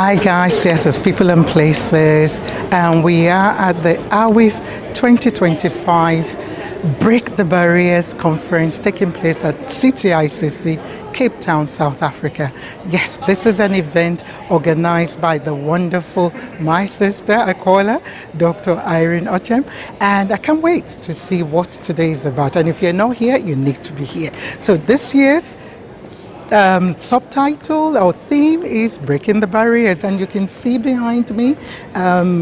Hi guys, yes, it's People and Places, and we are at the AWIEF 2025 Break the Barriers Conference taking place at CTICC, Cape Town, South Africa. Yes, this is an event organized by the wonderful, my sister, I call her, Dr. Irene Ochem, and I can't wait to see what today is about. And if you're not here, you need to be here. So this year's subtitle or theme is Breaking the Barriers, and you can see behind me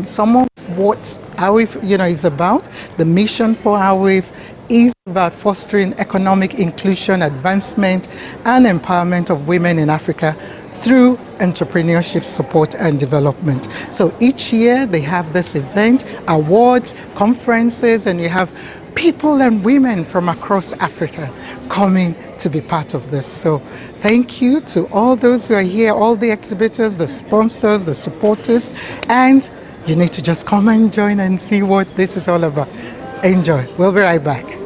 some of what AWIEF is about. The mission for AWIEF is about fostering economic inclusion, advancement and empowerment of women in Africa through entrepreneurship support and development. So each year they have this event, awards, conferences, and you have people and women from across Africa coming to be part of this. So thank you to all those who are here, all the exhibitors, the sponsors, the supporters, and you need to just come and join and see what this is all about. Enjoy. We'll be right back.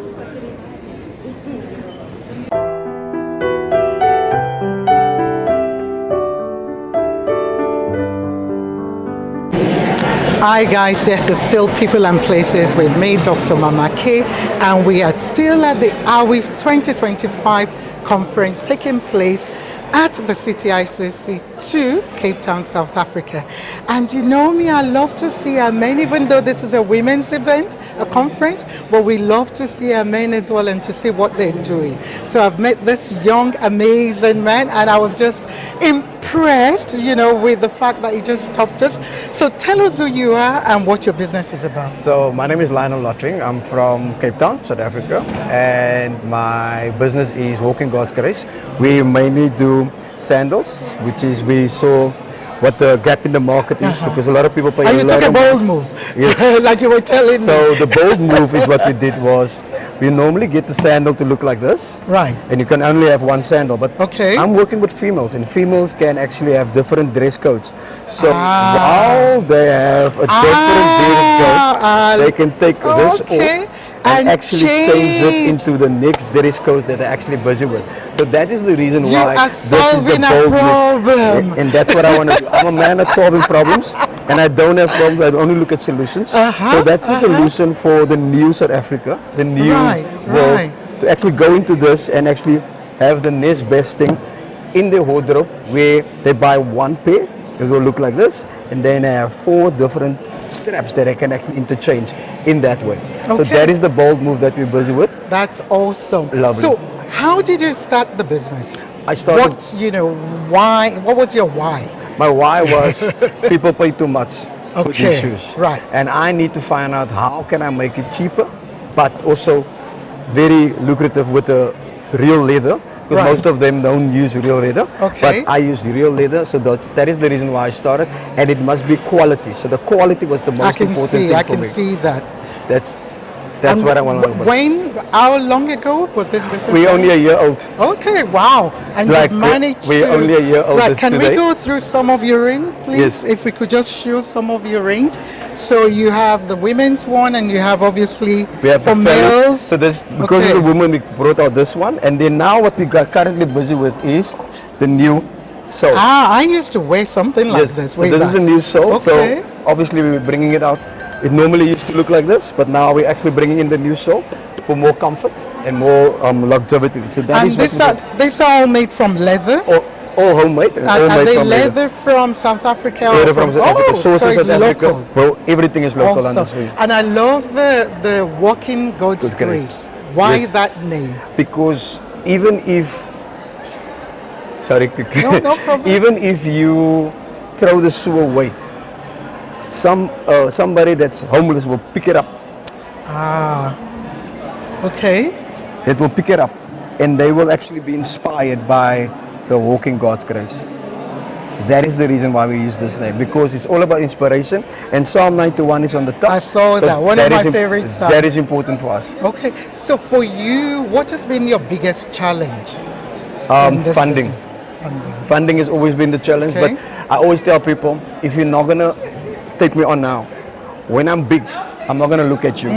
Hi guys, this is still People and Places with me, Dr. Mama K, and we are still at the AWIEF 2025 conference taking place at the CTICC 2, Cape Town, South Africa. And you know me, I love to see our men, even though this is a women's event, a conference, but we love to see our men as well and to see what they're doing. So I've met this young, amazing man, and I was just impressed, with the fact that he just topped us. So tell us who you are and what your business is about. So my name is Lionel Lottering. I'm from Cape Town, South Africa, and my business is Walking God's Grace. We mainly do sandals, which is we saw what the gap in the market is, because a lot of people pay and a you lot took a of bold move, yes. like you were telling me. So the bold move is what we did was, we normally get the sandal to look like this, right? And you can only have one sandal, but okay, I'm working with females, and females can actually have different dress codes. So while they have a different dress code, they can take this off and actually change it into the next dress code that they're actually busy with. So that is the reason why this is the bold move. And that's what I want to do. I'm a man at solving problems, and I don't have problems, I only look at solutions. So that's the solution for the new South Africa, the new world, to actually go into this and actually have the next best thing in their wardrobe, where they buy one pair, it will look like this, and then they have 4 different straps that I can actually interchange in that way. So that is the bold move that we're busy with. That's awesome. Lovely. So how did you start the business? I started. Why? What was your why? My why was people pay too much for these shoes. Right. And I need to find out how can I make it cheaper, but also very lucrative with the real leather. Because most of them don't use real leather, but I use real leather, so that is the reason why I started, and it must be quality. So the quality was the most important thing for me. I can see that. That's what I want to know. How long ago was this business? We're only a year old. Okay, wow. And like you've managed we're only a year old Can today. we go through some of your range, please? Yes. If we could just show some of your range. So you have the women's one, and you have obviously for males. So this, because of the women, we brought out this one, and then now what we got currently busy with is the new sole. I used to wear something like this. So this is the new sole. So obviously we're bringing it out. It normally used to look like this, but now we're actually bringing in the new sole for more comfort and more longevity. So that is these are all made from leather? All homemade. Are they leather from South Africa? Leather from South Africa. So South Africa. local. Well, everything is local on this way. And I love the Walking God's Grace. Why that name? Because even if no problem. even if you throw the shoe away, somebody that's homeless will pick it up. It will pick it up, and they will actually be inspired by the Walking God's Grace. That is the reason why we use this name, because it's all about inspiration, and Psalm 91 is on the top. I saw that, one of my favorite psalms. That is important for us. Okay, so for you, what has been your biggest challenge? Funding. Funding has always been the challenge, but I always tell people, if you're not gonna take me on now, when I'm big, I'm not gonna look at you,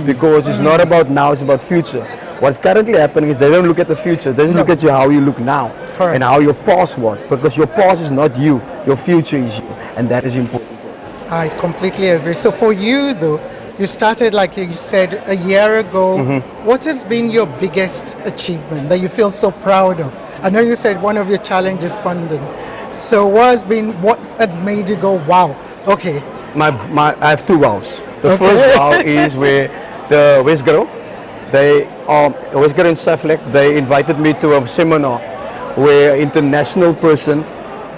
because it's not about now, it's about future. What's currently happening is they don't look at the future, they just look at you how you look now. Correct. and how your past was, because your past is not you, your future is you, and that is important. I completely agree. So for you though, you started like you said a year ago. What has been your biggest achievement that you feel so proud of? I know you said one of your challenges funding. So what had made you go, wow, okay. I have two wows. The first wow is where the Westgro, Westgro in Saflek, they invited me to a seminar where an international person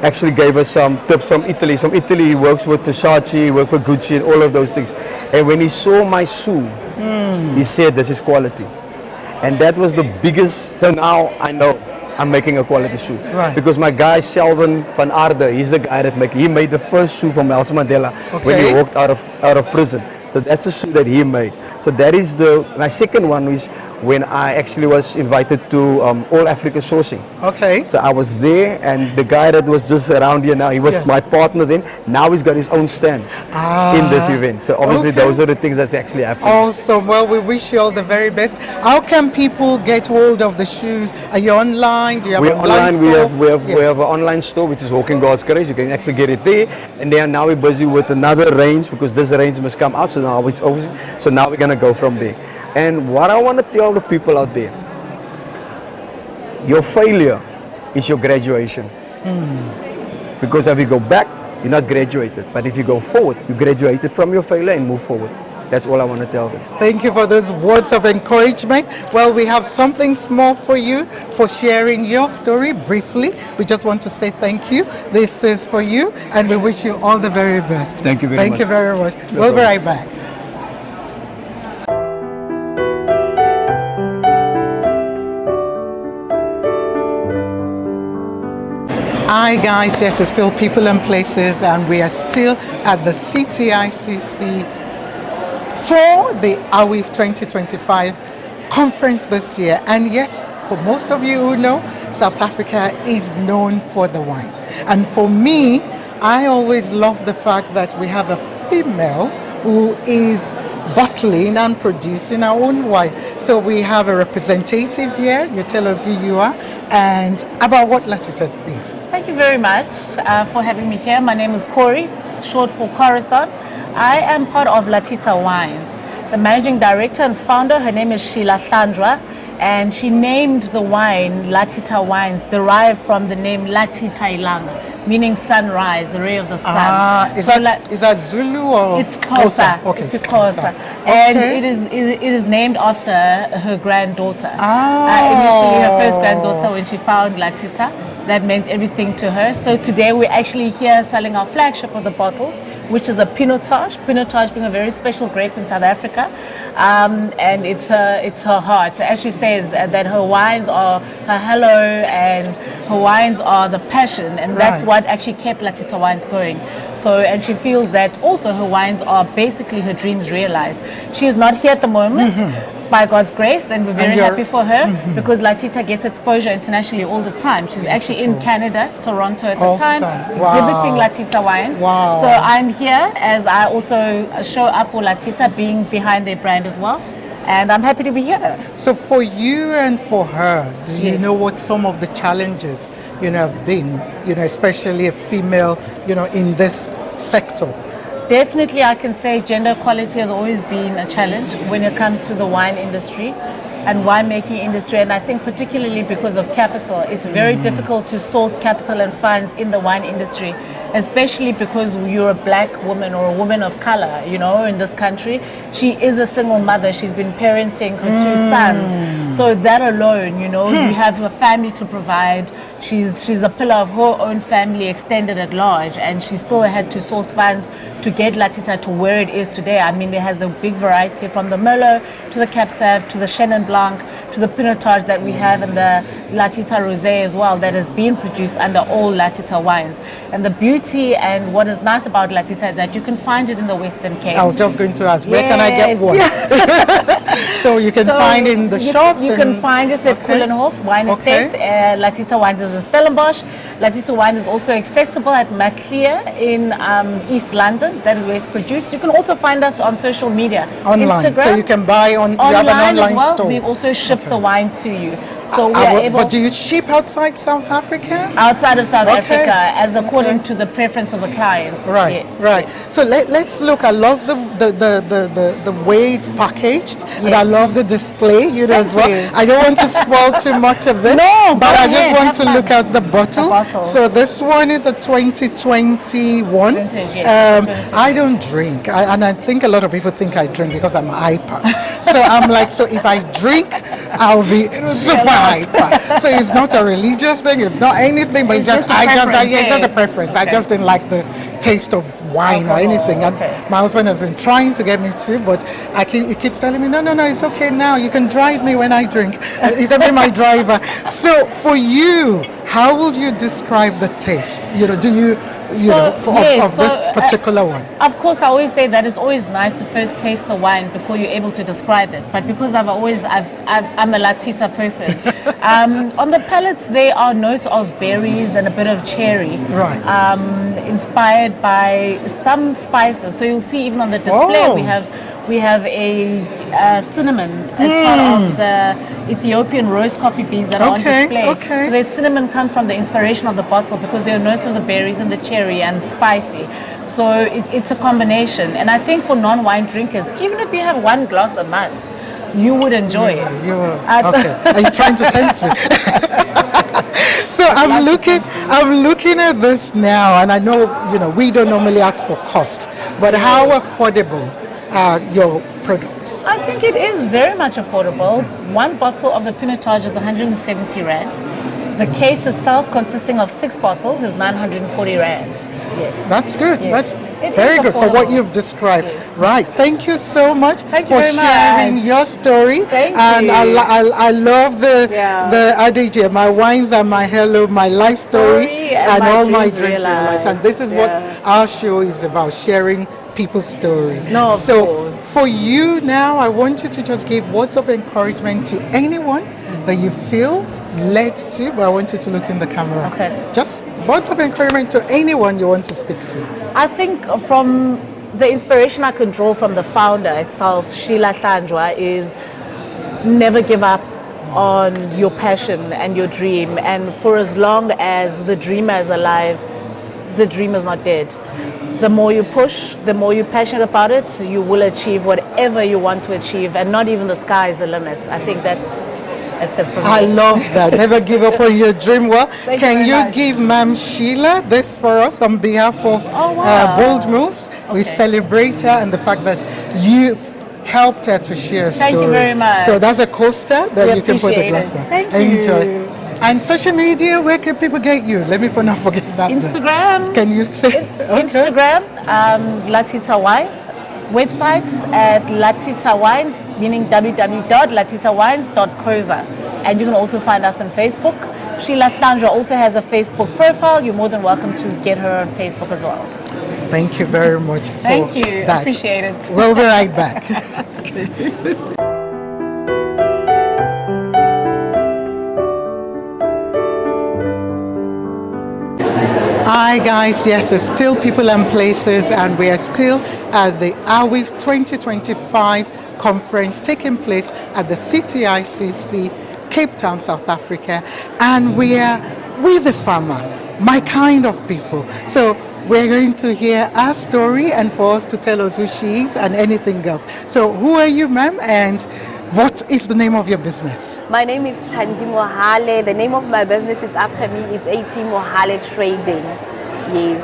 actually gave us some tips from Italy. From Italy, he works with Versace, works with Gucci, and all of those things. And when he saw my shoe, he said, "This is quality," and that was the biggest. So now I know I'm making a quality shoe, right? Because my guy Selvan van Aarde, he's the guy that he made the first shoe for Nelson Mandela when he walked out of prison. So that's the shoe that he made. So that is my second one is when I actually was invited to All Africa Sourcing. Okay. So I was there, and the guy that was just around here now, he was my partner then. Now he's got his own stand in this event. So obviously those are the things that's actually happening. Awesome. Well, we wish you all the very best. How can people get hold of the shoes? Are you online? Do you have an online store? We have an online store which is Walking God's Grace. You can actually get it there. And then now we're busy with another range because this range must come out. So now we're gonna go from there. And what I want to tell the people out there, your failure is your graduation. Because if you go back, you're not graduated. But if you go forward, you graduated from your failure and move forward. That's all I want to tell them. Thank you for those words of encouragement. Well, we have something small for you for sharing your story briefly. We just want to say thank you. This is for you, and we wish you all the very best. Thank you very much. Thank you very much. We'll be right back. Hi guys, yes, it's still People and Places, and we are still at the CTICC for the AWIEF 2025 conference this year. And yes, for most of you who know, South Africa is known for the wine. And for me, I always love the fact that we have a female who is bottling and producing our own wine. So we have a representative here. You tell us who you are and about what Latita is. Thank you very much for having me here. My name is Corey, short for Corazon. I am part of Latita Wines. The managing director and founder, her name is Sheila Sandra, and she named the wine Latita Wines, derived from the name Latita Ilanga, meaning sunrise, the ray of the sun. Is that Zulu or? It's Xhosa. Okay. It's Xhosa. And it is named after her granddaughter. Initially her first granddaughter, when she found Latita, that meant everything to her. So today we're actually here selling our flagship of the bottles, which is a Pinotage. Pinotage being a very special grape in South Africa, and it's her heart. As she says, that her wines are her hello, and her wines are the passion, and that's what actually kept Latita Wines going. So, and she feels that also her wines are basically her dreams realized. She is not here at the moment. By God's grace, and we're very happy for her because Latita gets exposure internationally all the time. She's actually in Canada, Toronto at the time, exhibiting Latita wines. So I'm here as I also show up for Latita, being behind their brand as well. And I'm happy to be here. So for you and for her, do you know what some of the challenges, have been, especially a female, in this sector? Definitely, I can say gender equality has always been a challenge when it comes to the wine industry and winemaking industry, and I think particularly because of capital. It's very difficult to source capital and funds in the wine industry, especially because you're a black woman or a woman of color, in this country. She is a single mother. She's been parenting her two sons. So that alone, you have a family to provide. She's a pillar of her own family extended at large, and she still had to source funds to get Latita to where it is today. I mean, it has a big variety from the Merlot to the Cab Sav to the Chenin Blanc to the Pinotage that we have, and the Latita Rosé as well, that has been produced under all Latita wines. And the beauty and what is nice about Latita is that you can find it in the Western Cape. I was just going to ask, where can I get one? So you can find it in the shops? You can find it at Kulenhof Wine Estate. Latita Wines is in Stellenbosch. Latita Wine is also accessible at Maclear in East London. That is where it's produced. You can also find us on social media. Online. Instagram. So you can buy online, you have an online as well. store. We also ship the wine to you. So we are able. But do you ship outside South Africa? Outside of South Africa, as according to the preference of the client. Right, yes, right. Yes. So let's look. I love the way it's packaged, and I love the display. You know, as well. I don't want to spoil too much of it. No, but I just want to look at the bottle. The bottle. So this one is a 2021. Vintage, yes. I don't drink, and I think a lot of people think I drink because I'm hyper. So I'm like, so if I drink, I'll be super hyper. So it's not a religious thing. It's not anything, but it's just it's just a preference. I just didn't like the taste of wine or anything. And my husband has been trying to get me to, but he keeps telling me, no, it's okay now. You can drive me when I drink. You can be my driver. So for you, how would you describe the taste? You know, do you of this particular one? Of course, I always say that it's always nice to first taste the wine before you're able to describe it. But because I'm a Latita person, on the palates there are notes of berries and a bit of cherry, right? Inspired by some spices. So you'll see even on the display we have a cinnamon as part of the Ethiopian roast coffee beans that are on display. So the cinnamon comes from the inspiration of the bottle because there are notes of the berries and the cherry and spicy. So it's a combination. And I think for non-wine drinkers, even if you have one glass a month, you would enjoy it. Are you trying to tempt me? So I'm looking at this now, and I know we don't normally ask for cost, but how affordable are your products? I think it is very much affordable. One bottle of the Pinotage is 170 Rand. The case itself, consisting of 6 bottles, is 940 Rand. Yes. That's good. Yes. That's very good for what you've described. Yes. Right. Thank you so much for sharing your story. Thank you. I love the adage, my wines are my hello, my life story, and all my dreams realized. And this is what our show is about, sharing people's story. So for you now, I want you to just give words of encouragement to anyone that you feel led to, but I want you to look in the camera. Just words of encouragement to anyone you want to speak to. I think from the inspiration I can draw from the founder itself, Sheila Hlanjwa, is never give up on your passion and your dream. And for as long as the dreamer is alive, the dream is not dead. The more you push, the more you're passionate about it, you will achieve whatever you want to achieve, and not even the sky is the limit. I think that's it for me. I love that. Never give up on your dream. Well, can you give Ma'am Sheila this for us on behalf of Bold Moves? We celebrate her and the fact that you helped her to share a story. Thank you very much. So that's a coaster that you can put the glass on. Enjoy. You. And social media, where can people get you? Let me not forget that. Instagram. Can you say? Instagram, Latita Wines. Website at Latita Wines, meaning www.latitawines.coza. And you can also find us on Facebook. Sheila Hlanjwa also has a Facebook profile. You're more than welcome to get her on Facebook as well. Thank you very much for Thank you. that. Appreciate it. We'll be right back. Hi guys, yes, it's still people and places, and we are still at the AWIEF 2025 conference taking place at the CTICC, Cape Town, South Africa, and we are with the farmer, my kind of people. So we're going to hear our story and for us to tell us who she is and anything else. So who are you, ma'am, and what is the name of your business? My name is Thandi Mohale. The name of my business is after me. It's AT Mohale Trading. Yes.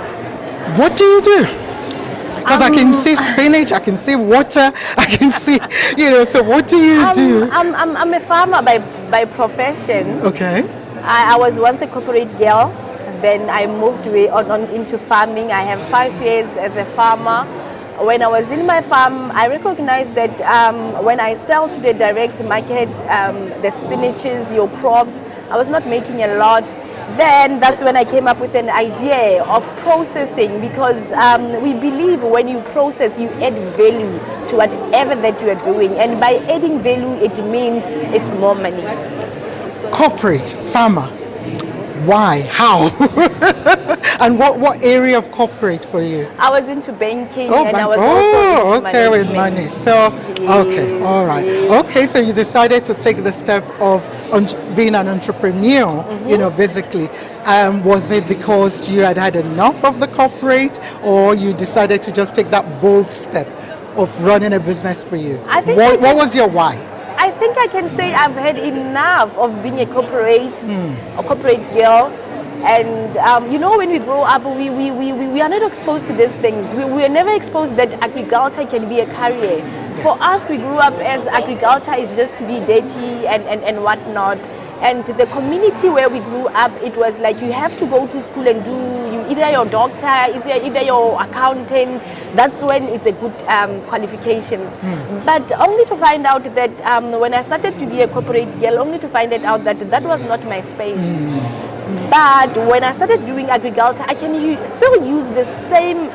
What do you do? Because I can see spinach, I can see water, I can see, so what do you do? I'm a farmer by profession. Okay. I was once a corporate girl. Then I moved on into farming. I have 5 years as a farmer. When I was in my farm, I recognized that when I sell to the direct market, the spinaches, your crops, I was not making a lot. Then that's when I came up with an idea of processing, because we believe when you process, you add value to whatever that you are doing. And by adding value, it means it's more money. Corporate, farmer. Why? How? And what area of corporate for you? I was into banking and I was also into management. With money. So, okay, all right. Okay, so you decided to take the step of being an entrepreneur, basically, was it because you had had enough of the corporate, or you decided to just take that bold step of running a business for you? What was your why? I think I can say I've had enough of being a corporate girl. And when we grow up, we are not exposed to these things. We are never exposed that agriculture can be a career. Yes. For us, we grew up as agriculture is just to be dirty and whatnot. And the community where we grew up, it was like you have to go to school and do either your doctor, either your accountant. That's when it's a good qualifications. But only to find out that when I started to be a corporate girl, only to find it out that that was not my space. But when I started doing agriculture, I can still use the same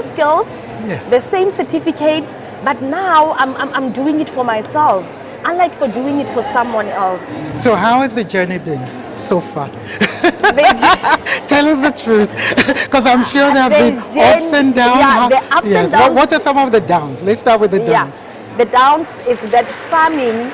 skills, yes, the same certificates. But now I'm doing it for myself, unlike for doing it for someone else. So how has the journey been so far? Tell us the truth, because I'm sure there have been ups and downs. Yeah, the ups and downs. What are some of the downs? Let's start with the downs. Yeah. The downs is that farming,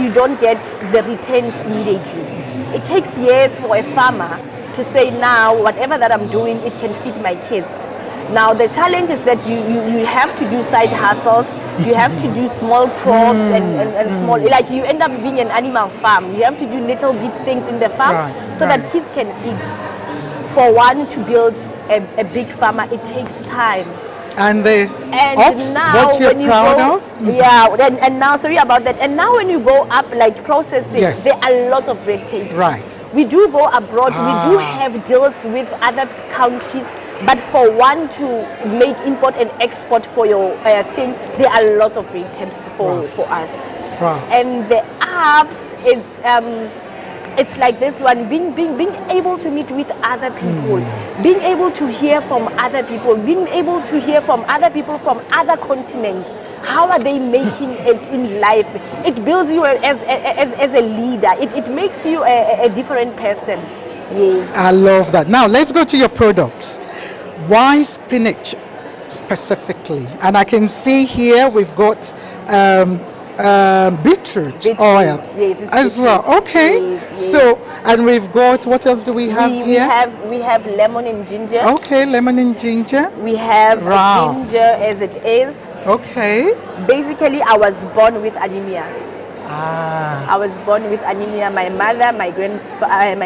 you don't get the returns immediately. It takes years for a farmer to say, now whatever that I'm doing, it can feed my kids. Now the challenge is that you have to do side hustles, you have to do small crops and small, like you end up being an animal farm. You have to do little bit things in the farm that kids can eat. For one to build a big farmer, it takes time. And now what you're proud of? Yeah, and now, sorry about that. And now when you go up, like processing, yes, there are lots of red tapes. Right. We do go abroad, we do have deals with other countries, but for one to make import and export for your thing, there are lots of red tapes for us. Wow. And the apps, it's like this one, being able to meet with other people, being able to hear from other people, being able to hear from other people from other continents. How are they making it in life? It builds you as a leader. It makes you a different person. Yes. I love that. Now let's go to your products. Why spinach specifically? And I can see here we've got beetroot oil, yes, as well. Okay, yes. So and we've got, what else do we have here? We have lemon and ginger. Okay, lemon and ginger. We have ginger as it is. Okay. Basically, I was born with anemia. I was born with anemia. My mother, my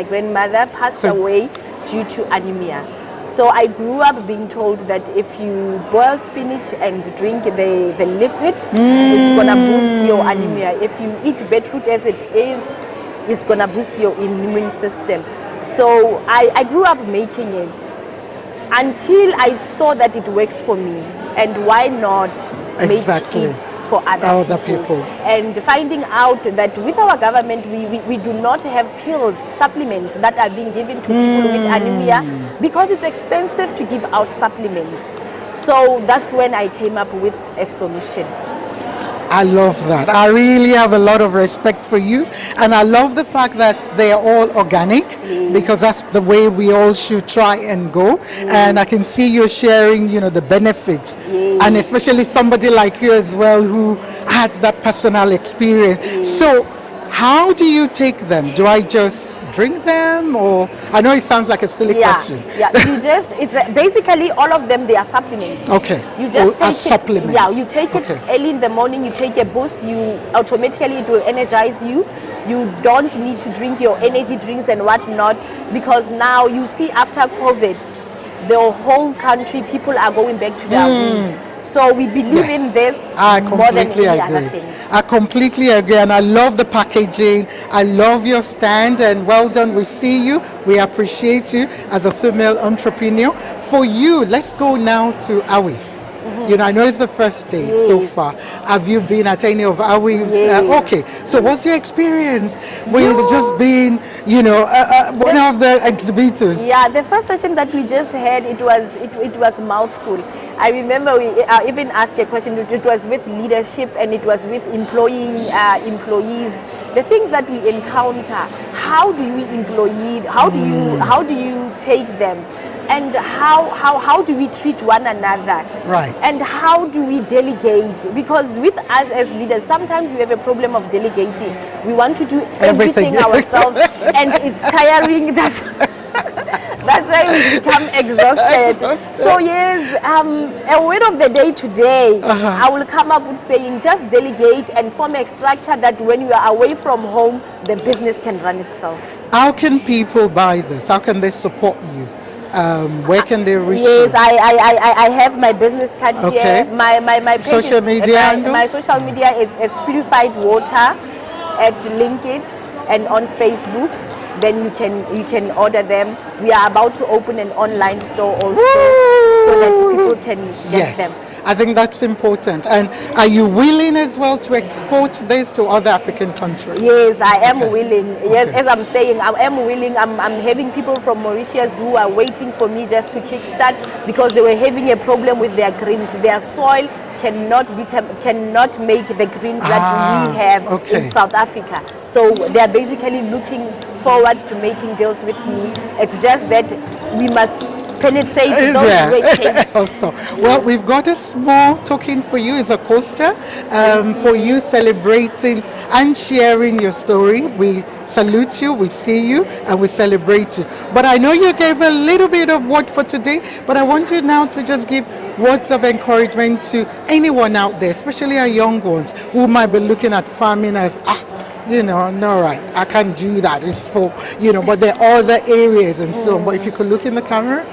grandmother passed away due to anemia. So I grew up being told that if you boil spinach and drink the liquid, it's gonna boost your anemia. If you eat beetroot as it is, it's gonna boost your immune system. So I grew up making it until I saw that it works for me, and why not make it for other people. And finding out that with our government, we do not have pills, supplements that are being given to people with anemia, because it's expensive to give out supplements. So that's when I came up with a solution. I love that. I really have a lot of respect for you, and I love the fact that they are all organic, because that's the way we all should try and go. And I can see you're sharing, the benefits, and especially somebody like you as well who had that personal experience. So how do you take them? Do I just drink them, or I know it sounds like a silly question. Yeah, basically all of them, they are supplements. Okay. You just take supplements. Yeah, you take it early in the morning, you take a boost, you automatically, it will energize you. You don't need to drink your energy drinks and whatnot, because now you see after COVID, the whole country, people are going back to their roots. So we believe in this more than any other things. I completely agree, and I love the packaging. I love your stand, and well done. We see you. We appreciate you as a female entrepreneur. For you, let's go now to AWIEF. I know it's the first day so far. Have you been at any of AWIEF's? Okay, so what's your experience with just being, one of the exhibitors? Yeah, the first session that we just had, it was mouthful. I remember we even asked a question. It was with leadership, and it was with employees. The things that we encounter, how do we employ? How do you take them? and how do we treat one another, Right. and how do we delegate, because with us as leaders sometimes we have a problem of delegating. We want to do everything ourselves and it's tiring. That's why we become exhausted. So yes, a word of the day today, I will come up with saying just delegate and form a structure that when you are away from home, the business can run itself. How can people buy this? How can they support you? Where can they reach Yes, you? I have my business card Okay. here. My page Social is, media handles? my social media is Purified Water at Linkit and on Facebook. Then you can order them. We are about to open an online store also, so that people can get them. I think that's important. And are you willing as well to export this to other African countries? Yes, I am willing. Yes, as I'm saying, I am willing. I'm having people from Mauritius who are waiting for me just to kickstart, because they were having a problem with their greens. Their soil cannot make the greens that we have in South Africa. So they are basically looking forward to making deals with me. It's just that we must penetrate those red tapes. Also, well, we've got a small token for you. It's a coaster for you celebrating and sharing your story. We salute you, we see you, and we celebrate you. But I know you gave a little bit of word for today, but I want you now to just give words of encouragement to anyone out there, especially our young ones who might be looking at farming as, no, right, I can't do that. It's for, but there are other areas and so on. But if you could look in the camera.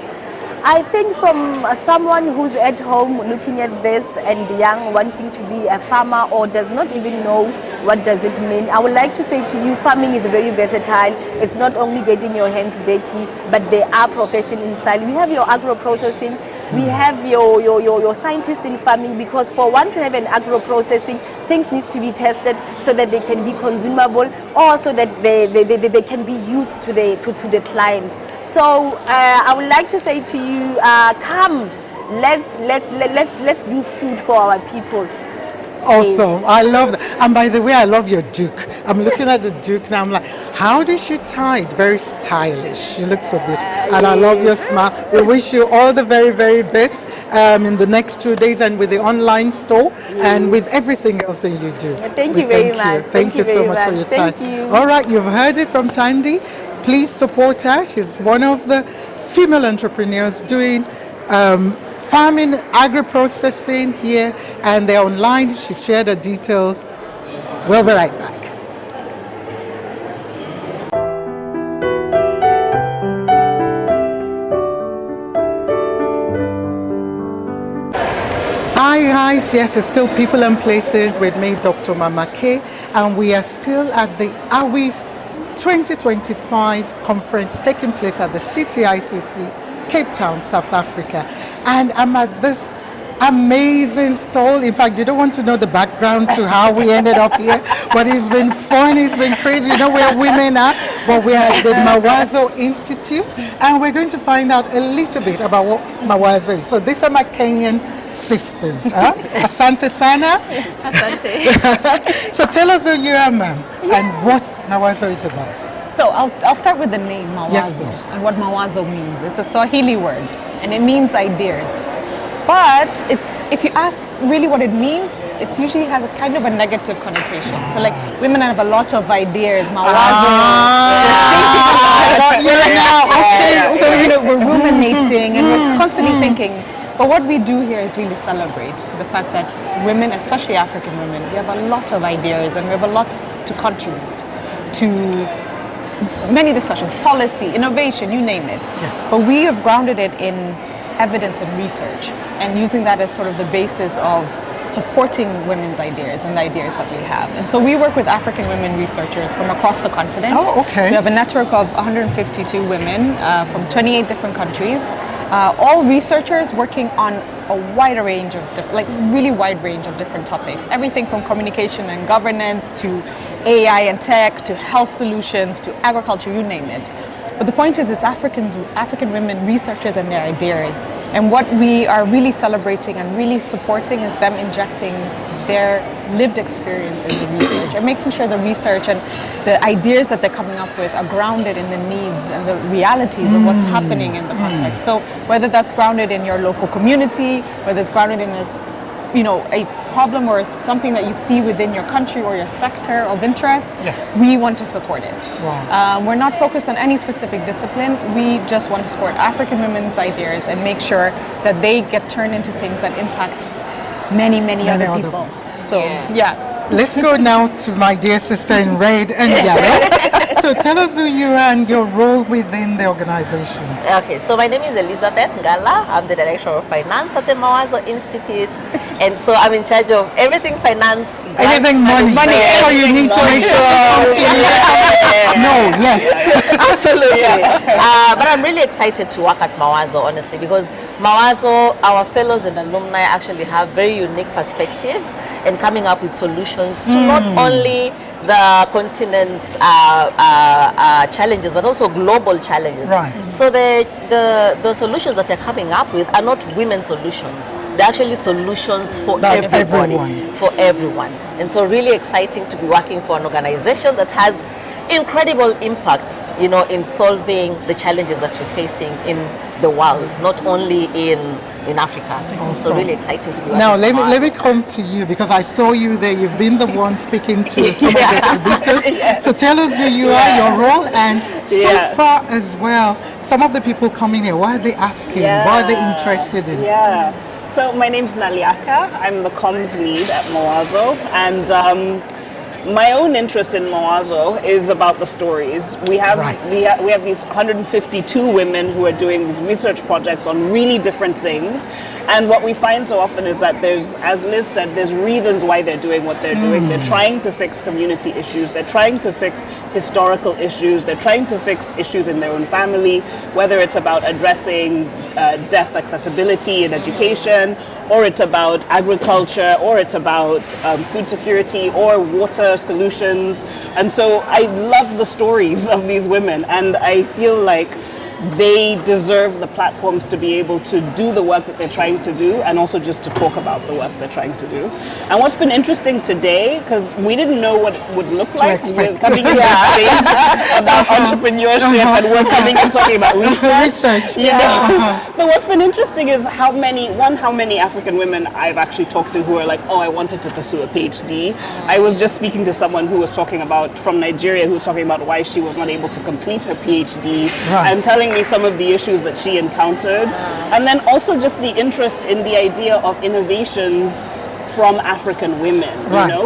I think from someone who's at home looking at this and young, wanting to be a farmer or does not even know what does it mean, I would like to say to you, farming is very versatile. It's not only getting your hands dirty, but there are professions inside. We have your agro-processing, we have your scientists in farming, because for one to have an agro-processing, things need to be tested so that they can be consumable, or so that they can be used to the clients. So I would like to say to you, come, let's do food for our people. Awesome. I love that. And by the way, I love your Duke. I'm looking at the Duke now. I'm like, how did she tie it? Very stylish. She looks so beautiful. And I love your smile. We wish you all the very, very best in the next 2 days, and with the online store and with everything else that you do. Thank you very much. Thank you so much for your time. Thank you. All right, you've heard it from Tandy. Please support her. She's one of the female entrepreneurs doing farming, agro-processing here, and they're online. She shared the details. We'll be right back. Hi guys, yes, it's still People and Places with me, Dr. Mama K, and we are still at the AWIEF 2025 conference taking place at the City ICC, Cape Town, South Africa. And I'm at this amazing stall. In fact, you don't want to know the background to how we ended up here, but it's been fun, it's been crazy. You know where women are, but we're at the Mawazo Institute, and we're going to find out a little bit about what Mawazo is. So these are my Kenyan sisters. Asante Sana. Asante. So tell us who you are, ma'am, and what Mawazo is about. So I'll start with the name Mawazo, Yes, and what Mawazo means. It's a Swahili word, and it means ideas. But if you ask really what it means, it usually has a kind of a negative connotation. So like women have a lot of ideas. Mawazo. So we're ruminating and we're constantly thinking. But what we do here is really celebrate the fact that women, especially African women, we have a lot of ideas and we have a lot to contribute to many discussions, policy, innovation, you name it. Yes. But we have grounded it in evidence and research, and using that as sort of the basis of supporting women's ideas and the ideas that we have. And so we work with African women researchers from across the continent. Oh, okay. We have a network of 152 women from 28 different countries, all researchers working on a wide range of really wide range of different topics. Everything from communication and governance to AI and tech to health solutions to agriculture, you name it. But the point is, it's African women researchers and their ideas. And what we are really celebrating and really supporting is them injecting their lived experience in the research, and making sure the research and the ideas that they're coming up with are grounded in the needs and the realities of what's happening in the context. So whether that's grounded in your local community, whether it's grounded in a problem or something that you see within your country or your sector of interest, we want to support it. Wow. We're not focused on any specific discipline. We just want to support African women's ideas and make sure that they get turned into things that impact many other people. So, yeah. Let's go now to my dear sister in red and yellow. So tell us who you are and your role within the organization. Okay, so my name is Elizabeth Ngala. I'm the Director of Finance at the Mawazo Institute. And so I'm in charge of everything finance. Anything money. So you need to make sure. No, yes. Absolutely. But I'm really excited to work at Mawazo, honestly, because Mawazo, our fellows and alumni actually have very unique perspectives and coming up with solutions to not only the continent's challenges, but also global challenges. Right. So the solutions that they're coming up with are not women's solutions. They're actually solutions for everybody, for everyone. And so really exciting to be working for an organization that has incredible impact, in solving the challenges that we're facing in the world, not only in Africa. Awesome. So really exciting to be working. Now let me come to you, because I saw you there. You've been the one speaking to some of the contributors. So tell us who you are, your role, and so far as well, some of the people coming here, what are they asking? What are they interested in? So my name's Naliaka. I'm the comms lead at Mawazo, and my own interest in Mawazo is about the stories. We have we have these 152 women who are doing these research projects on really different things, and what we find so often is that there's, as Liz said, there's reasons why they're doing what they're doing. They're trying to fix community issues. They're trying to fix historical issues. They're trying to fix issues in their own family, whether it's about addressing deaf accessibility in education, or it's about agriculture, or it's about food security or water solutions. And so I love the stories of these women, and I feel like they deserve the platforms to be able to do the work that they're trying to do, and also just to talk about the work they're trying to do. And what's been interesting today, because we didn't know what it would look like, we're coming in this space about entrepreneurship, and we're coming and talking about research. But what's been interesting is how many African women I've actually talked to who are like, oh, I wanted to pursue a PhD. I was just speaking to someone who was talking about, from Nigeria, who was talking about why she was not able to complete her PhD, and telling me some of the issues that she encountered, and then also just the interest in the idea of innovations from African women,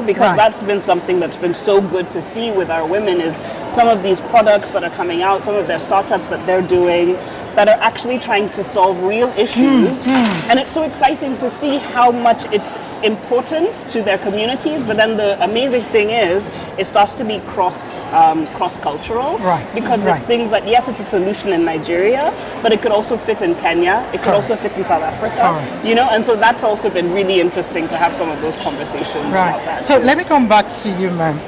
because that's been something that's been so good to see with our women, is some of these products that are coming out, some of their startups that they're doing that are actually trying to solve real issues. And it's so exciting to see how much it's important to their communities, but then the amazing thing is it starts to be cross-cultural, because it's things that, yes, it's a solution in Nigeria, but it could also fit in Kenya, it could also fit in South Africa, and so that's also been really interesting to have some of those conversations about that. So let me come back to you, ma'am.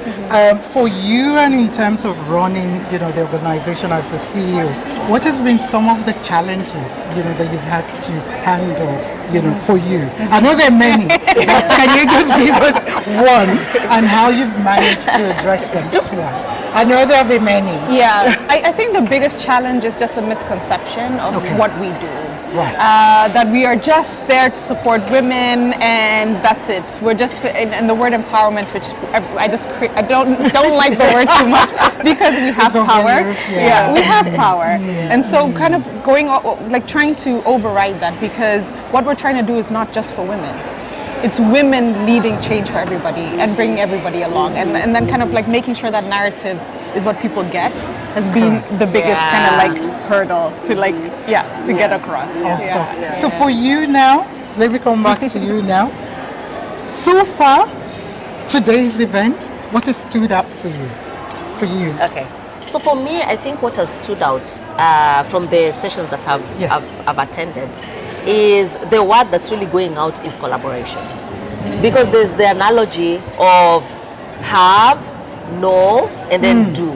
For you, and in terms of running, the organization as the CEO, what has been some of the challenges, that you've had to handle, for you? I know there are many, but can you just give us one, and how you've managed to address them? Just one. I know there'll be many. Yeah, I think the biggest challenge is just a misconception of what we do. That we are just there to support women, and that's it. We're just, and the word empowerment, which I don't like the word too much, because we have power. We have power, and so kind of trying to override that, because what we're trying to do is not just for women. It's women leading change for everybody and bringing everybody along, and then kind of making sure that narrative is what people get has been the biggest kind of hurdle to get across. So for you now, let me come back to you now. So far, today's event, what has stood out for you? Okay. So for me, I think what has stood out from the sessions that I've attended is the word that's really going out is collaboration. Because there's the analogy of have, know, and then do.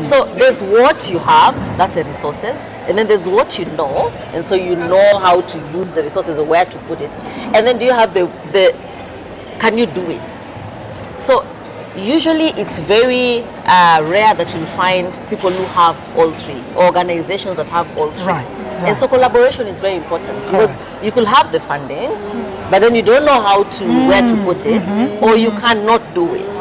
So there's what you have, that's the resources, and then there's what you know, and so you know how to use the resources or where to put it. And then do you have the can you do it? So usually it's very rare that you'll find people who have all three, organizations that have all three. Right. And so collaboration is very important because you could have the funding, but then you don't know how to, where to put it, or you cannot do it.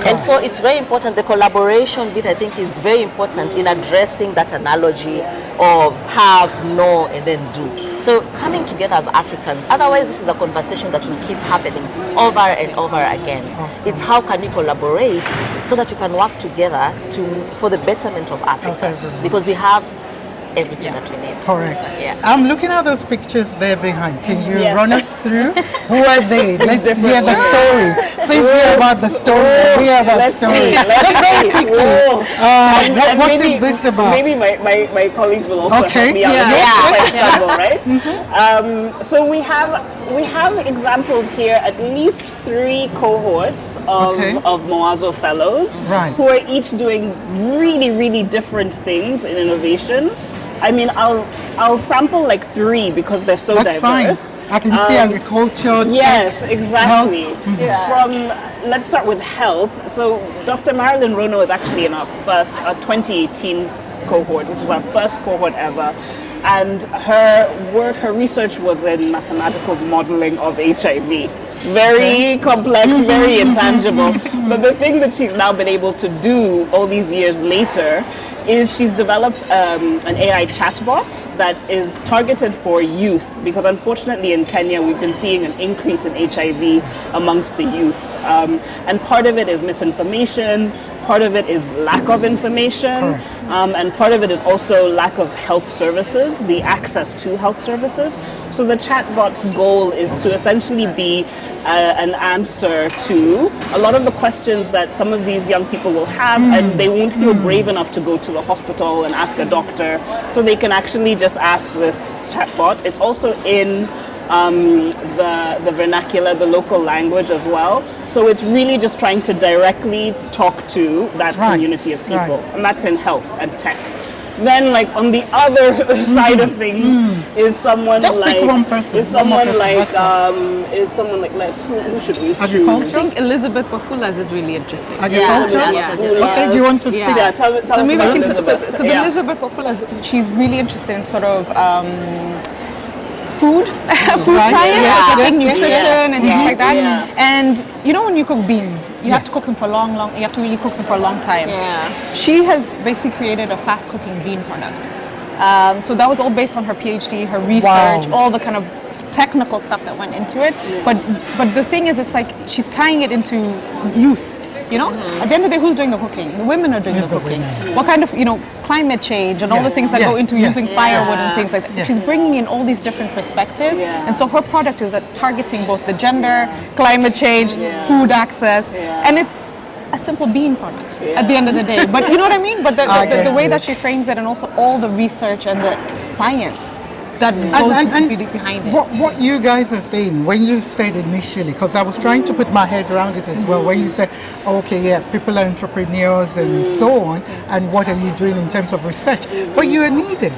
And so it's very important, the collaboration bit I think is very important in addressing that analogy of have, know, and then do. So coming together as Africans, otherwise this is a conversation that will keep happening over and over again. It's how can we collaborate so that you can work together for the betterment of Africa, because we have everything that we need. Correct. Yeah. I'm looking at those pictures there behind. Can you run us through? Who are they? Let's hear the story. Since we're about the story, we are about the story. Let's very quickly. What maybe, is this about? Maybe my colleagues will also help me out. Right? So we have examples here, at least 3 cohorts of Moazo fellows who are each doing really, really different things in innovation. I mean, I'll sample like 3 because they're so diverse. Fine. I can see agriculture. Yes, exactly. From let's start with health. So Dr. Marilyn Rono is actually in our first 2018 cohort, which is our first cohort ever. And her research was in mathematical modeling of HIV. Very complex, very intangible. But the thing that she's now been able to do all these years later is she's developed an AI chatbot that is targeted for youth, because unfortunately in Kenya we've been seeing an increase in HIV amongst the youth. And part of it is misinformation, part of it is lack of information, and part of it is also lack of health services, the access to health services. So the chatbot's goal is to essentially be an answer to a lot of the questions that some of these young people will have, and they won't feel brave enough to go to the hospital and ask a doctor. So they can actually just ask this chatbot. It's also in the vernacular, the local language as well. So it's really just trying to directly talk to that community of people. And that's in health and tech. Then, like on the other side of things, is someone Just like pick one person. is someone like who should we choose? Agriculture? I think Elizabeth Wafulas is really interesting. Agriculture? Okay, do you want to speak? Yeah, tell us So maybe about I can Elizabeth. because Elizabeth Wafulas, she's really interested in sort of food science, nutrition and things like that. And you know when you cook beans, you have to cook them for you have to really cook them for a long time. She has basically created a fast cooking bean product. So that was all based on her PhD, her research, all the kind of technical stuff that went into it. But the thing is, it's like she's tying it into use. You know, at the end of the day, who's doing the cooking? The women are doing the cooking. What kind of, climate change and all the things that go into using firewood and things like that. She's bringing in all these different perspectives. And so her product is targeting both the gender, climate change, food access, and it's a simple bean product at the end of the day. But you know what I mean? But the way that she frames it, and also all the research and the science that goes behind it. What you guys are saying, when you said initially, because I was trying to put my head around it as well, when you said, people are entrepreneurs and so on, and what are you doing in terms of research? But you are needed.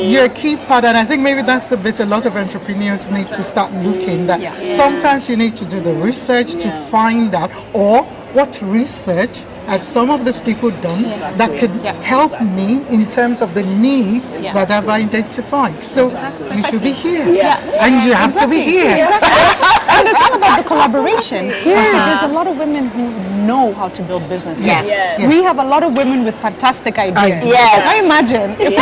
You're a key part, and I think maybe that's the bit a lot of entrepreneurs need to start looking that sometimes you need to do the research to find out, or what research have some of these people done that could help me in terms of the need that I've identified. So you should be here, and you have to be here. And the thing about the collaboration, here there's a lot of women who know how to build businesses. We have a lot of women with fantastic ideas. I imagine if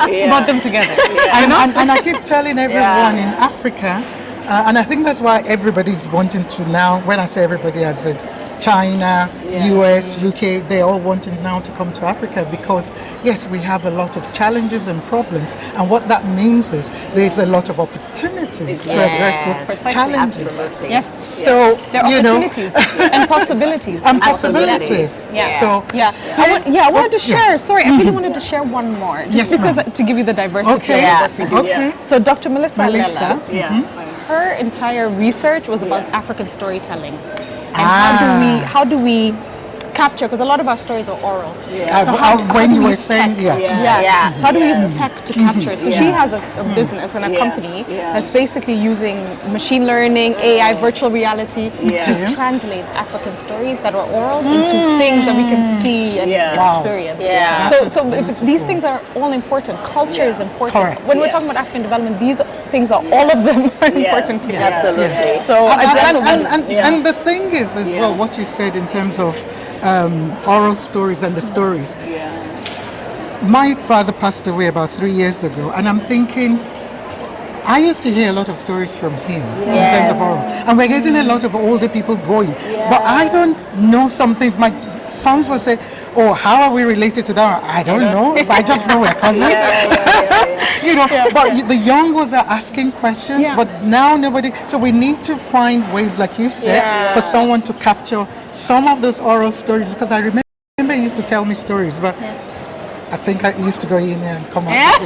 we brought them together. And I keep telling everyone in Africa, and I think that's why everybody's wanting to now, when I say everybody, as in China, US, UK, they're all wanting now to come to Africa because, yes, we have a lot of challenges and problems. And what that means is there's a lot of opportunities to address the challenges. Absolutely. Yes. So, there are opportunities and possibilities. And possibilities. So, I wanted to share, sorry, I really wanted to share one more. Just because to give you the diversity of what we do. So Dr. Melissa Lela, her entire research was about African storytelling. And how do we capture, because a lot of our stories are oral. So how when you were saying, So how do we use tech to capture it? So she has a business and a company that's basically using machine learning, AI, virtual reality to translate African stories that are oral into things that we can see and experience. So these things are all important. Culture is important. Correct. When we're talking about African development, these things are, all of them are important to Absolutely. So and the thing is as well, what you said in terms of oral stories and the stories. My father passed away about 3 years ago, and I'm thinking, I used to hear a lot of stories from him in terms of oral, and we're getting a lot of older people going, but I don't know some things. My sons will say, oh, how are we related to that? I don't know. I just know we're cousins. You know, but the young ones are asking questions, but now nobody. So we need to find ways, like you said, for someone to capture some of those oral stories, because I remember he used to tell me stories, but I think I used to go in there and come out.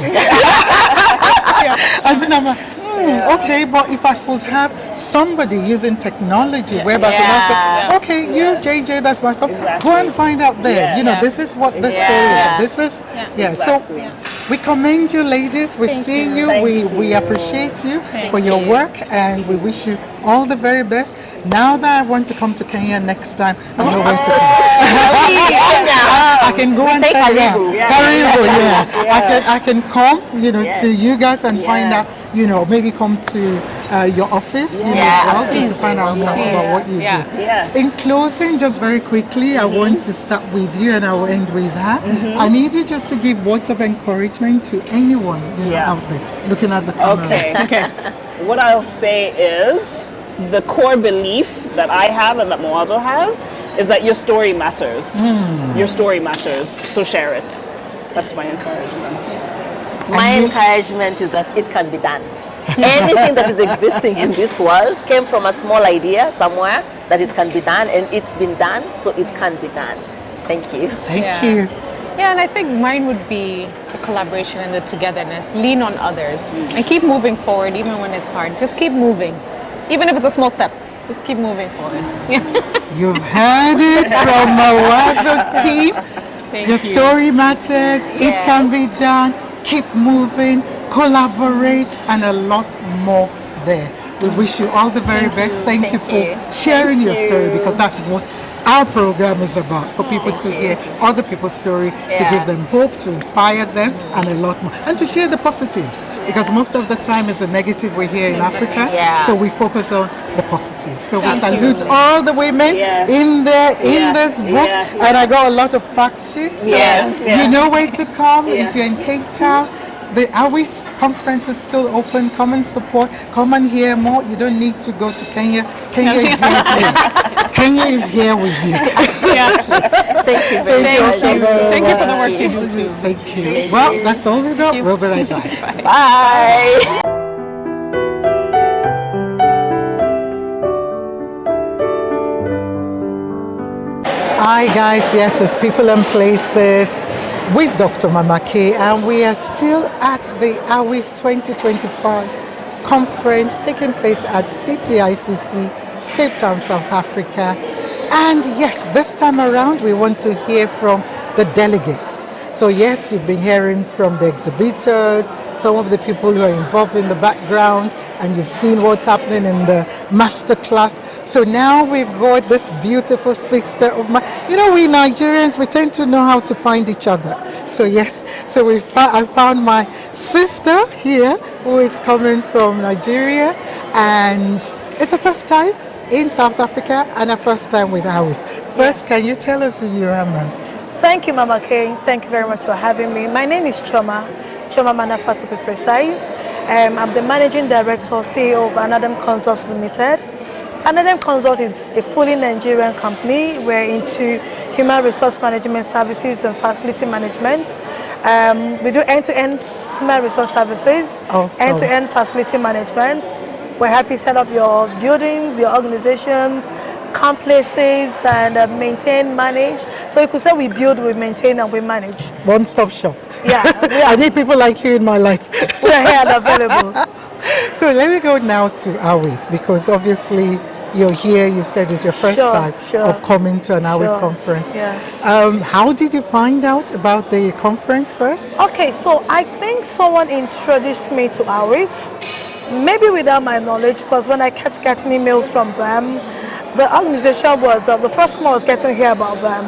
And then I'm like, okay, but if I could have somebody using technology whereby I could say, okay, you JJ, that's my son, go and find out there. You know, this is what the story is. This is, so we commend you, ladies. We see you. We appreciate you for your work, and we wish you all the very best. Now that I want to come to Kenya next time, I know where to come. I can go and say, Karibu, I can come, you know, to you guys and find out, you know, maybe come to your office, you know, as well, just to find out more about what you do. In closing, just very quickly, I want to start with you and I will end with that. I need you just to give words of encouragement to anyone, you know, out there looking at the camera. Okay. What I'll say is, the core belief that I have and that Moazo has is that your story matters. Your story matters, so share it. That's my encouragement. My encouragement is that it can be done. Anything that is existing in this world came from a small idea somewhere, that it can be done, and it's been done, so it can be done. Thank you. Thank you. Yeah, and I think mine would be the collaboration and the togetherness. Lean on others and keep moving forward even when it's hard. Just keep moving. Even if it's a small step, just keep moving forward. You've heard it from Moazo team. Your story matters. It can be done. Keep moving, collaborate, and a lot more there. We wish you all the very best. Thank you for sharing your story, because that's what our program is about, for people to hear other people's story, to give them hope, to inspire them, and a lot more. And to share the positive. Because most of the time it's the negative we hear in Africa, so we focus on the positive. So we salute all the women in this book, and I got a lot of fact sheets. You know where to come if you're in Cape Town. The AWIEF conference is still open. Come and support. Come and hear more. You don't need to go to Kenya. Kenya is here for you. Kenya is here with you. Thank you very much. Thank you for the work you do too. Thank you. Well, that's all we got. We'll be right back. Bye. Hi guys, yes, it's People and Places with Dr. Mama K, and we are still at the AWIEF 2025 conference taking place at CTICC, Cape Town, South Africa. And yes, this time around we want to hear from the delegates. So yes, you've been hearing from the exhibitors, some of the people who are involved in the background, and you've seen what's happening in the masterclass. So now we've got this beautiful sister of mine. You know, we Nigerians, we tend to know how to find each other. So yes, so I found my sister here, who is coming from Nigeria, and it's the first time in South Africa and a first time with AWIEF. First, can you tell us who you are, ma'am? Thank you, Mama K. Thank you very much for having me. My name is Choma Manafa, to be precise. I'm the Managing Director, CEO of Anadem Consults Limited. Anadem Consult is a fully Nigerian company. We're into human resource management services and facility management. We do end-to-end human resource services, end-to-end facility management. We're happy to set up your buildings, your organizations, complexes, and maintain, manage. So you could say we build, we maintain, and we manage. One-stop shop. Yeah. I need people like you in my life. We're here and available. So let me go now to AWIEF, because obviously you're here. You said it's your first time of coming to an AWIEF conference. Yeah. How did you find out about the conference first? Okay, so I think someone introduced me to AWIEF, maybe without my knowledge, because when I kept getting emails from them, the organization was the first time I was getting to hear about them.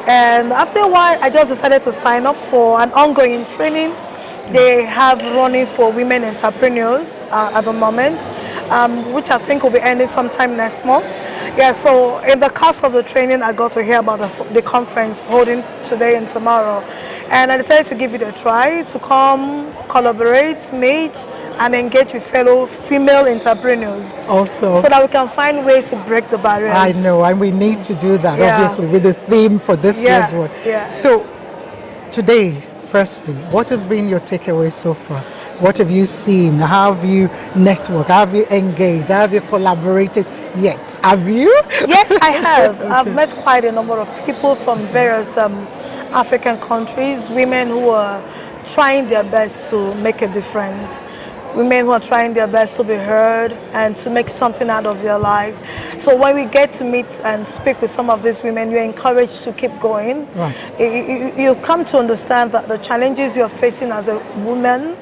And after a while, I just decided to sign up for an ongoing training they have running for women entrepreneurs at the moment, which I think will be ending sometime next month. Yeah, so in the course of the training, I got to hear about the conference holding today and tomorrow. And I decided to give it a try, to come, collaborate, meet, and engage with fellow female entrepreneurs. Also, so that we can find ways to break the barriers. I know, and we need to do that, obviously, with the theme for this year's one. So, today, firstly, what has been your takeaway so far? What have you seen? How have you networked? How have you engaged? How have you collaborated yet? Have you? Yes, I have. Okay. I've met quite a number of people from various African countries, women who are trying their best to make a difference. Women who are trying their best to be heard and to make something out of their life. So when we get to meet and speak with some of these women, you're encouraged to keep going. Right. You come to understand that the challenges you're facing as a woman,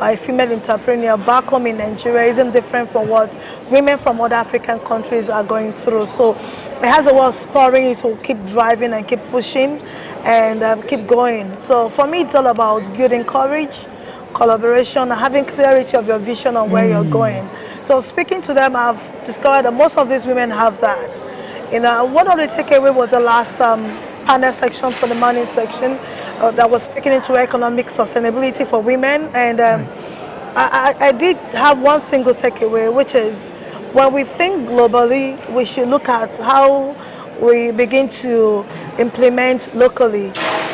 a female entrepreneur back home in Nigeria isn't different from what women from other African countries are going through. So it has a way of spurring you to keep driving and keep pushing and keep going. So for me, it's all about building courage, collaboration, having clarity of your vision on where you're going. So speaking to them, I've discovered that most of these women have that. You know, one of the takeaway was the last panel section for the morning section that was speaking into economic sustainability for women, and I did have one single takeaway, which is when we think globally, we should look at how we begin to implement locally.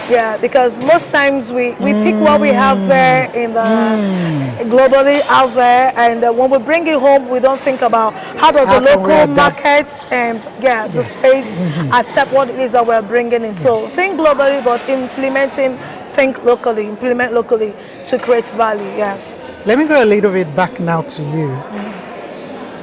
Yeah, because most times we pick what we have there in the globally out there, and when we bring it home, we don't think about how does the local market and the space accept what it is that we're bringing in. So think globally, but think locally, implement locally to create value. Yes. Let me go a little bit back now to you.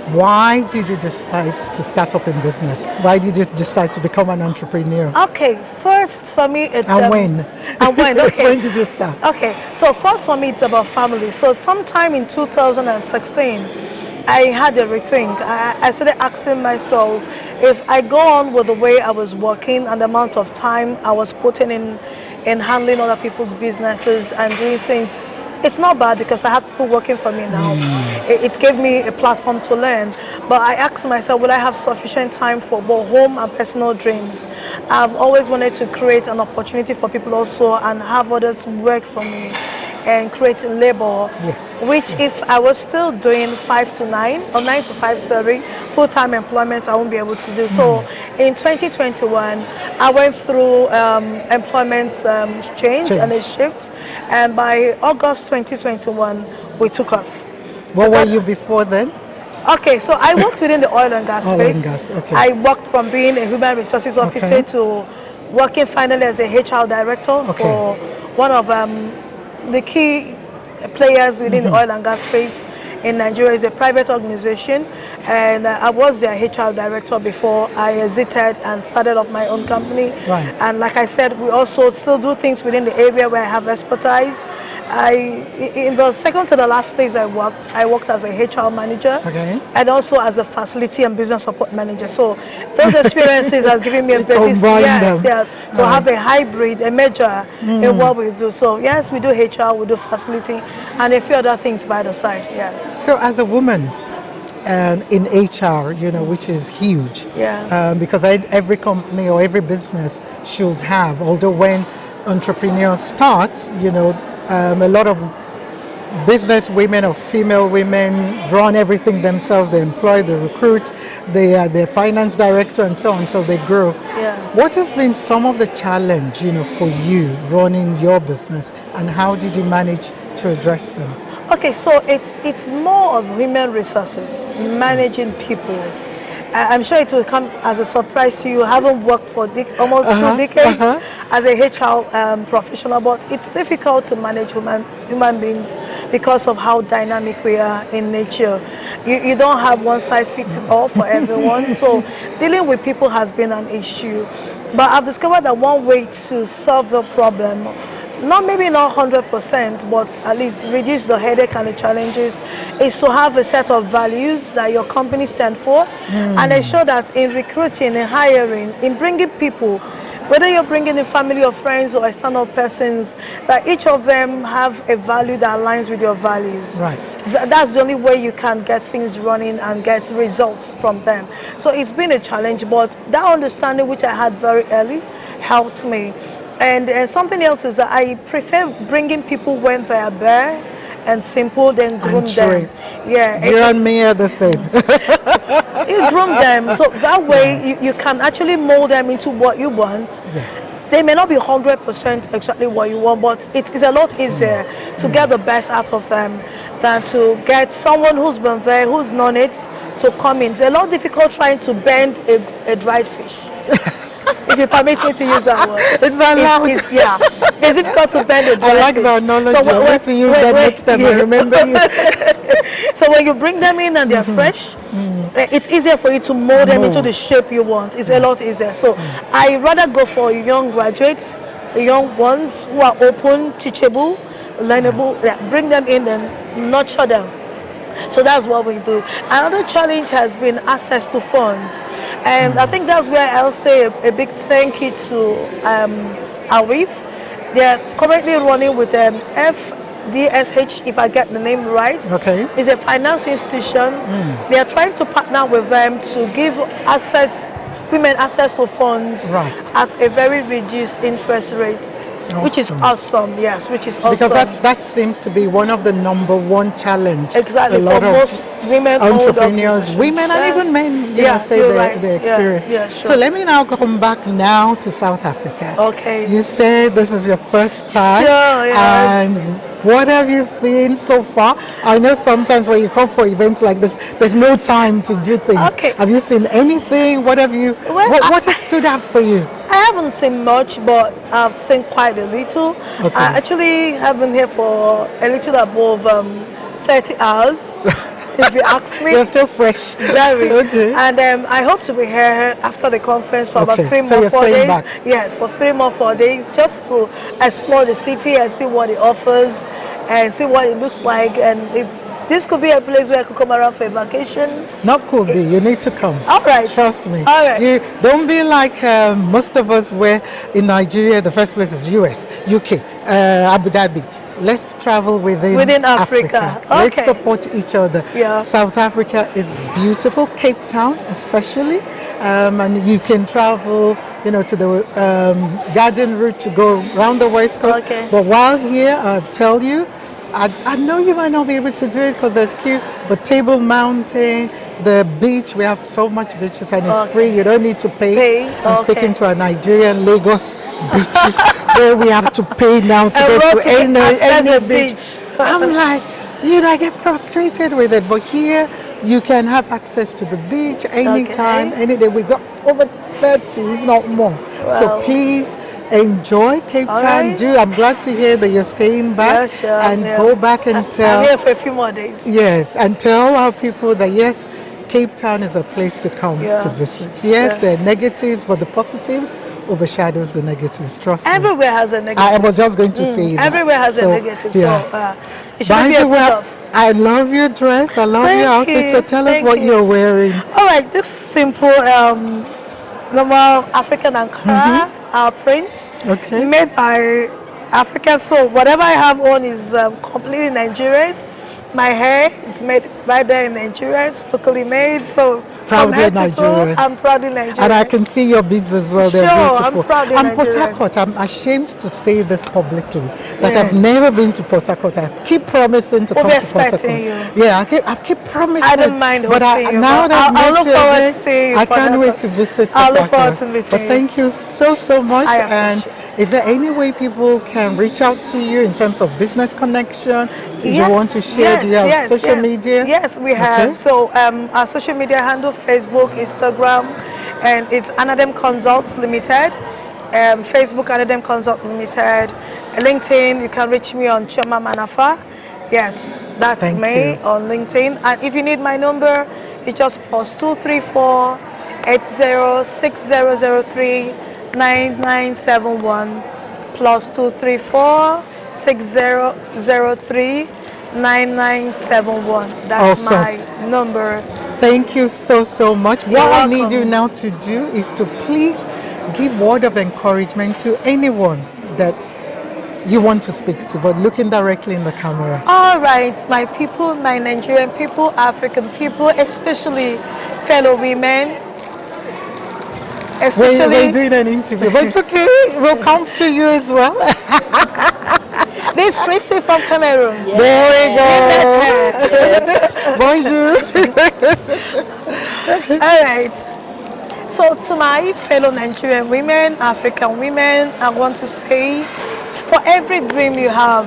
Why did you decide to start up in business? Why did you decide to become an entrepreneur? Okay, first for me it's... And when? And when, okay. When did you start? Okay, so first for me it's about family. So sometime in 2016, I had a rethink. I started asking myself if I go on with the way I was working and the amount of time I was putting in handling other people's businesses and doing things. It's not bad because I have people working for me now. It gave me a platform to learn. But I asked myself, will I have sufficient time for both home and personal dreams? I've always wanted to create an opportunity for people also and have others work for me and create labor, which if I was still doing 5 to 9 or 9 to 5, sorry, full-time employment, I won't be able to do. So in 2021, I went through employment change and a shift, and by August 2021, we took off. What were you before then? Okay, so I worked within the oil and gas space. Oil and gas, okay. I worked from being a human resources officer to working finally as a HR director for one of the key players within the oil and gas space in Nigeria. Is a private organization, and I was their HR director before I exited and started up my own company. Right. And like I said, we also still do things within the area where I have expertise. In the second to the last place I worked as a HR manager and also as a facility and business support manager. So those experiences have given me a basis to have a hybrid, a major in what we do. So yes, we do HR, we do facility, and a few other things by the side. Yeah. So as a woman in HR, you know, which is huge, because every company or every business should have, although when entrepreneurs start, you know, a lot of business women or female women run everything themselves. They employ, they recruit, they are their finance director and so on until they grow. What has been some of the challenge, you know, for you running your business, and how did you manage to address them? Okay, so it's more of human resources, managing people. I'm sure it will come as a surprise to you. I haven't worked for almost 2 decades as a HR professional, but it's difficult to manage human beings because of how dynamic we are in nature. You don't have one size fits all for everyone. So dealing with people has been an issue. But I've discovered that one way to solve the problem, maybe not 100%, but at least reduce the headache and the challenges, is to have a set of values that your company stands for, and ensure that in recruiting, in hiring, in bringing people, whether you're bringing in family or friends or external persons, that each of them have a value that aligns with your values. Right. That's the only way you can get things running and get results from them. So it's been a challenge, but that understanding which I had very early helped me. And something else is that I prefer bringing people when they are bare and simple, then groom them. Yeah, you and me are the same. You groom them, so that way you can actually mold them into what you want. Yes. They may not be 100% exactly what you want, but it is a lot easier to get the best out of them than to get someone who's been there, who's known it, to come in. It's a lot difficult trying to bend a dried fish. If you permit me to use that word. It's allowed. It's difficult to bend a dried fish. I like the knowledge. So I want to use that next time I remember you. So when you bring them in and they're fresh, it's easier for you to mold them into the shape you want. It's a lot easier. So I rather go for young graduates, young ones who are open, teachable, learnable. Bring them in and nurture them. So that's what we do. Another challenge has been access to funds. And I think that's where I'll say a big thank you to AWIEF. They're currently running with FDSH, if I get the name right. Okay. It's a finance institution. They are trying to partner with them to give women access to funds at a very reduced interest rate. Awesome. Which is awesome, yes, which is awesome. Because that seems to be one of the #1 challenge. Exactly, for most women, entrepreneurs, women and even men, say they experience. Yeah, sure. So let me now come back now to South Africa. Okay. You said this is your first time. Sure, yes. And what have you seen so far? I know sometimes when you come for events like this, there's no time to do things. Okay. Have you seen anything? What have you? What has stood out for you? I haven't seen much, but I've seen quite a little. Okay. I actually have been here for a little above 30 hours, if you ask me. You're still fresh. Very. Okay. And I hope to be here after the conference for about 3 so more, 4 days. Back. Yes, for 3 more, 4 days, just to explore the city and see what it offers and see what it looks like. And this could be a place where I could come around for a vacation. Not could be. You need to come. All right. Trust me. All right. You don't be like most of us where in Nigeria the first place is US, UK, Abu Dhabi. Let's travel within Africa. Okay. Let's support each other. Yeah. South Africa is beautiful. Cape Town especially. And you can travel, to the garden route to go around the West Coast. Okay. But while here, I'll tell you, I know you might not be able to do it because it's cute, but Table Mountain, the beach, we have so much beaches and it's free. You don't need to pay. I'm speaking to a Nigerian Lagos beaches where we have to pay now to get to any beach. I'm like, I get frustrated with it, but here you can have access to the beach anytime, any day. We got over 30, if not more. Wow. So please, enjoy Cape Town. I'm glad to hear that you're staying back go back and tell. I'm here for a few more days. Yes, and tell our people that yes, Cape Town is a place to come to visit. Yes, there are negatives, but the positives overshadows the negatives. Trust me. Everywhere has a negative. I was just going to say that. Everywhere has a negative. Yeah. So it should be a good. I love your dress. I love your outfit. So tell us what you're wearing. All right, this simple, normal African Ankara. Our print, made by Africa. So whatever I have on is completely Nigerian. My hair, it's made right there in Nigeria. It's locally made. So proudly Nigerian. I'm proudly Nigerian. And I can see your beads as well. They're beautiful. I'm proudly Nigerian. Port Harcourt, I'm ashamed to say this publicly that I've never been to Port Harcourt. I keep promising to come to Port Harcourt. You. I keep promising. I don't mind hosting you. Now that I'll look forward to seeing you. I can't wait to visit Port I'll look forward to meeting you. But thank you so much. I appreciate it. Is there any way people can reach out to you in terms of business connection? If you want to share, do you have social media? Yes, we have. So our social media handle, Facebook, Instagram, and it's Anadem Consults Limited. Facebook Anadem Consult Limited. LinkedIn, you can reach me on Chioma Manafa. Yes, that's Thank me you. on LinkedIn. And if you need my number, it's just +234 806003 9971 +234 6003 9971. That's Awesome. my number. Thank you so much. You're What I need you welcome. now to do is to please give word of encouragement to anyone that you want to speak to, but looking directly in the camera. All right, my people, my Nigerian people, African people, especially fellow women, We're especially doing an interview, but it's okay. We'll come to you as well. this Chrissy from Cameroon. There we We met go. her. Bonjour. All right. So to my fellow Nigerian women, African women, I want to say, for every dream you have,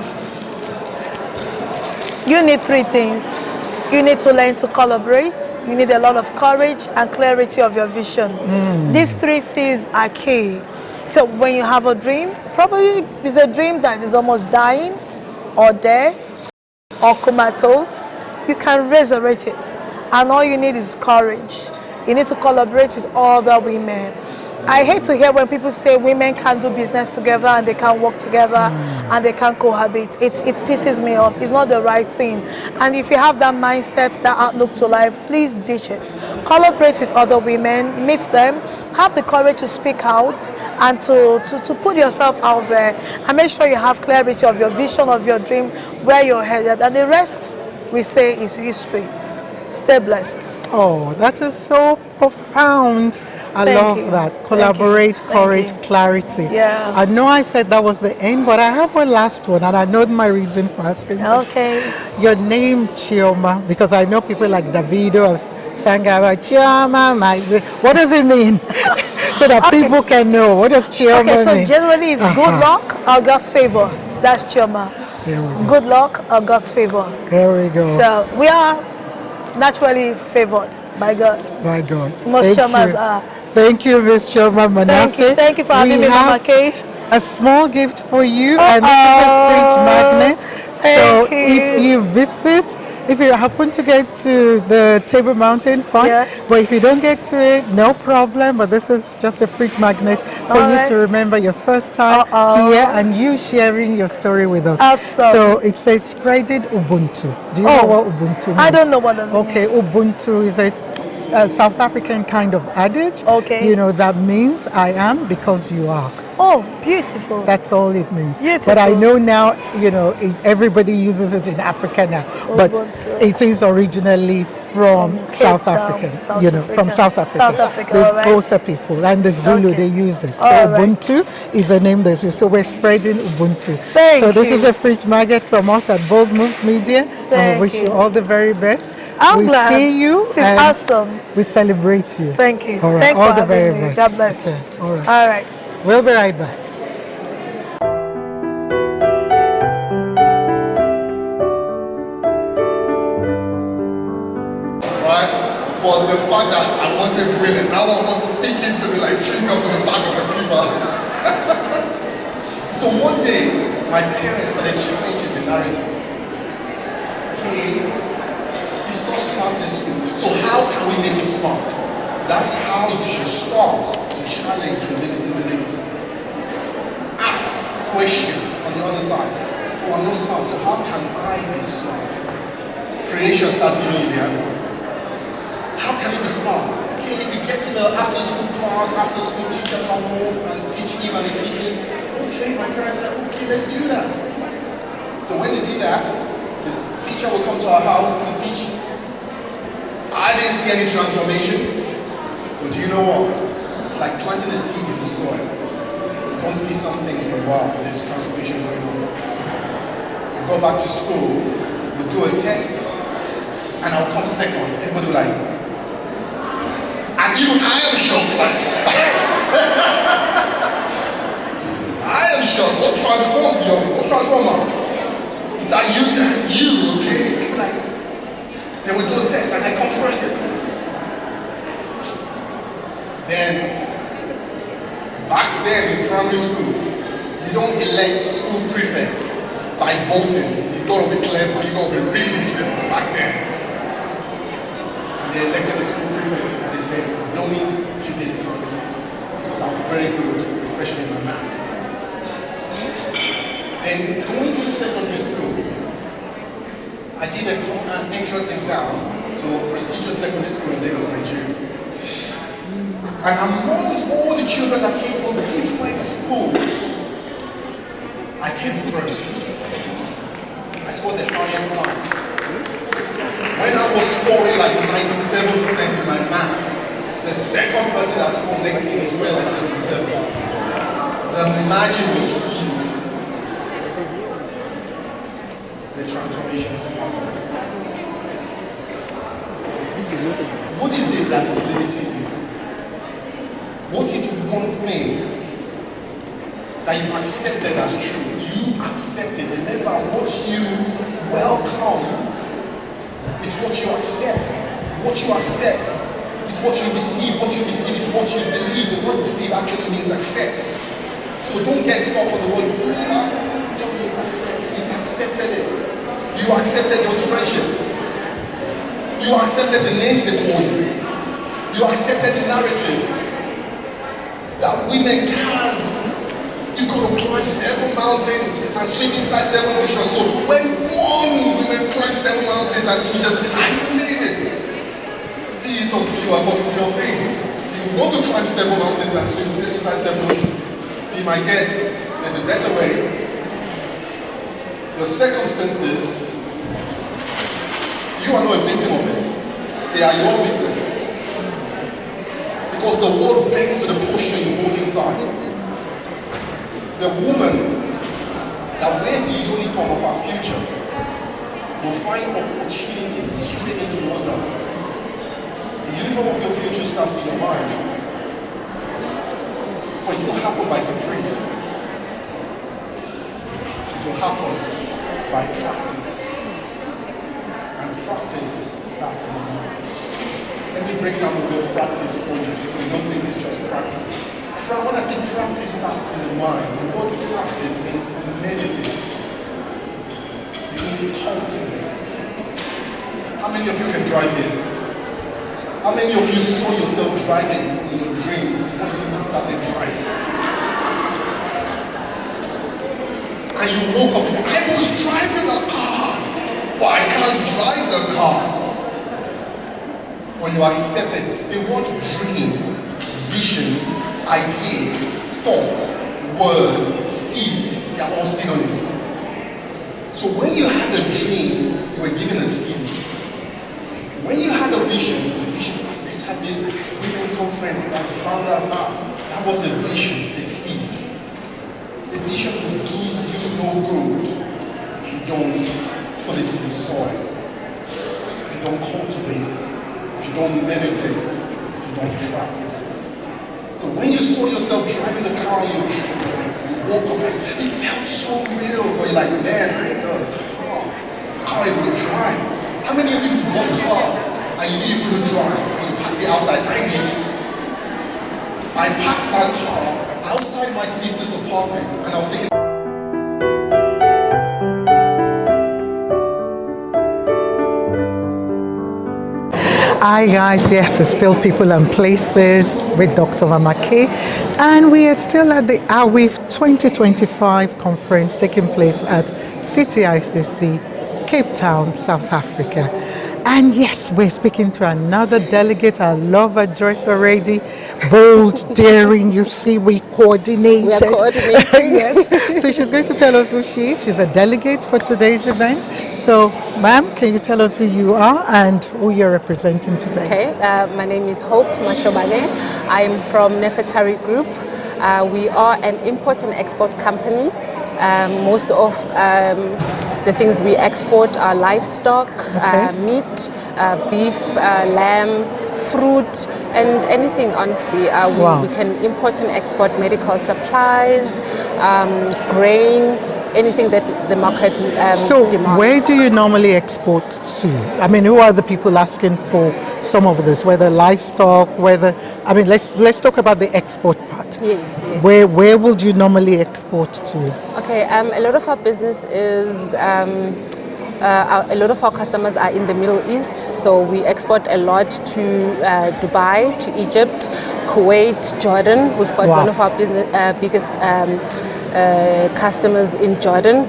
you need three things. You need to learn to collaborate. You need a lot of courage and clarity of your vision. These three C's are key. So when you have a dream, probably it's a dream that is almost dying or dead or comatose, you can resurrect it. And all you need is courage. You need to collaborate with other women. I hate to hear when people say women can't do business together and they can't work together and they can't cohabit. It pisses me off. It's not the right thing. And if you have that mindset, that outlook to life, please ditch it. Collaborate with other women, meet them, have the courage to speak out and to put yourself out there, and make sure you have clarity of your vision, of your dream, where you're headed. And the rest, we say, is history. Stay blessed. Oh, that is so profound. I Thank love you. that. Thank Collaborate, you. courage, Thank you. clarity. Yeah. I know I said that was the end, but I have one last one, and I know my reason for asking this. Okay. Your name, Chioma, because I know people like Davido sang about Chioma. What does it mean? So that Okay. people can know. What does Chioma Okay, so mean? generally it's good luck or God's favor. That's Chioma. There we go. Good luck or God's favor. There we go. So we are naturally favored by God. My God. Most Thank Chiomas you. are. Thank you, Miss Chioma Manafe. Thank you for having me, Mama Kay. A small gift for you, and this is a fridge magnet. So Thank you. if you visit, if you happen to get to the Table Mountain, fine. Yeah. But if you don't get to it, no problem. But this is just a fridge magnet for All you right. to remember your first time here and you sharing your story with us. Awesome. So it says spreading Ubuntu. Do you know what Ubuntu means? I don't know what does it Okay, Ubuntu is a South African kind of adage. Okay. You know, that means I am because you are. Oh, beautiful. That's all it means. Beautiful. But I know now, you know, everybody uses it in Africa now. But it is originally from South Africa. South You know, Africa. from South Africa. South Africa, The all right. Xhosa people and the Zulu, Okay. they use it. So All right. Ubuntu is a name that's used. So we're spreading Ubuntu. Thank so this you. is a fridge magnet from us at Bold Moves Media. And Thank we wish you you. all the very best. I'm we glad. see you. This is and awesome. we celebrate you. Thank you. All right. Thanks all for the very having me. best. God bless. Okay. All right. All right. We'll be right back. But the fact that I wasn't willing, that one was sticking to me like chewing up to the back of a slipper. So one day, my parents started changing the narrative. Okay, he's not smart in school, so how can we make him smart? That's how you should start to challenge your limiting beliefs. Ask questions on the other side. Oh, I'm not smart, so how can I be smart? Creation starts giving you the answer. How can you be smart? Okay, if you get to the after school class, after school teacher come home and teach him and his siblings, okay, my parents said, okay, let's do that. So when they did that, the teacher would come to our house to teach. I didn't see any transformation, but do you know what? It's like planting a seed in the soil. You don't see some things for a while, but there's transformation going on. I go back to school, we do a test, and I'll come second. Everybody will like, and even I am shocked. I am shocked. What transformed you? What transformed us? Is that you? That's you, okay? People like, then we do a test and I come first. Then, back then in primary school, you don't elect school prefects by voting. You got to be clever, you got to be really clever back then. And they elected the school prefect and they said, Yoni should be a school prefect because I was very good, especially in my maths. Then going to secondary school, I did an entrance exam to a prestigious secondary school in Lagos, Nigeria. And amongst all the children that came from different schools, I came first. I scored the highest mark. When I was scoring like 97% in my maths, the second person that scored next to me was scoring like 77. The margin was huge. The transformation happened. What is it that is limiting you? What is one thing that you've accepted as true? You accept it. Remember, what you welcome is what you accept. What you accept is what you receive. What you receive is what you believe. The word believe actually means accept. So don't get stuck on the word believe. It just means accept. You've accepted it. You accepted those friendships. You accepted the names they call you. You accepted the narrative that women can't. You got to climb 7 mountains and swim inside 7 oceans. So when one woman climbs 7 mountains and swim, she says, I made it. Be it unto you according to your faith. If you want to climb 7 mountains and swim inside 7 oceans, be my guest. There's a better way. Your circumstances, you are not a victim of it. They are your victim. Because the world bends to the posture you hold inside. The woman that wears the uniform of our future will find opportunities streaming towards her. The uniform of your future starts with your mind. But it will happen by caprice. It will happen by practice. And practice starts in the mind. Let me break down the word practice for you so you don't think it's just practice. When I say practice starts in the mind, the word practice means meditate. It means cultivate. How many of you can drive here? How many of you saw yourself driving in your dreams before you even started driving? And you woke up and said, I was driving a car, but I can't drive the car. When you accepted the word dream, vision, idea, thought, word, seed, they are all synonyms. So when you had a dream, you were given a seed. When you had a vision, let's have this women conference that the founder had. That was a vision, a seed. The vision will do you no good if you don't put it in the soil, if you don't cultivate it. If you don't meditate, if you don't practice it. So when you saw yourself driving the car, you woke up and it felt so real. But you're like, man, I ain't got a car. I can't even drive. How many of you bought cars and you knew you couldn't drive and you parked it outside? I did. I parked my car outside my sister's apartment and I was thinking, Hi guys, yes, it's still People and Places with Dr. Mama K, and we are still at the AWIEF 2025 conference taking place at City ICC, Cape Town, South Africa. And yes, we're speaking to another delegate. I love her dress already. Bold, daring, you see, we coordinated. We are coordinating. Yes. So she's going to tell us who she is. She's a delegate for today's event. So, ma'am, can you tell us who you are and who you're representing today? Okay, my name is Hope Mashobane. I'm from Nefertari Group. We are an import and export company. Most of the things we export are livestock, meat, beef, lamb, fruit, and anything, honestly. We can import and export medical supplies, grain, anything that the market so demands. Where do you normally export to? I mean, who are the people asking for some of this, whether livestock, whether, I mean, let's talk about the export part. Yes, yes. Where would you normally export to? Okay, a lot of our business is, a lot of our customers are in the Middle East, so we export a lot to Dubai, to Egypt, Kuwait, Jordan. We've got one of our biggest customers in Jordan.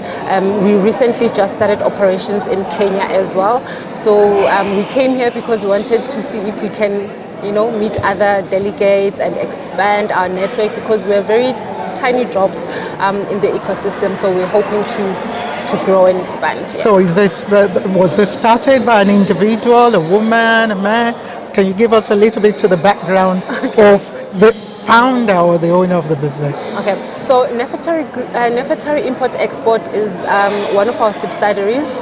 We recently just started operations in Kenya as well. So we came here because we wanted to see if we can, meet other delegates and expand our network, because we're a very tiny drop in the ecosystem. So we're hoping to grow and expand. Yes. So was this started by an individual, a woman, a man? Can you give us a little bit to the background of the founder or the owner of the business? Okay, so Nefertari Import Export is one of our subsidiaries.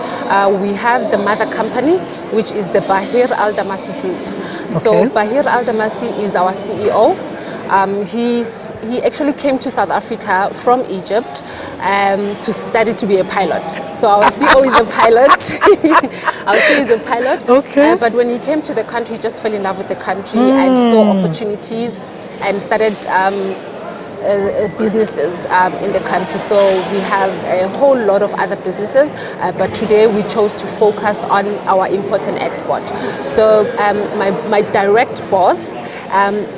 We have the mother company, which is the Bahir Al Damasi Group. Okay. So Bahir Al Damasi is our CEO. He actually came to South Africa from Egypt to study to be a pilot. So our CEO is a pilot. Our CEO is a pilot. Okay. But when he came to the country, he just fell in love with the country and saw opportunities and started businesses in the country. So we have a whole lot of other businesses, but today we chose to focus on our import and export. So my direct boss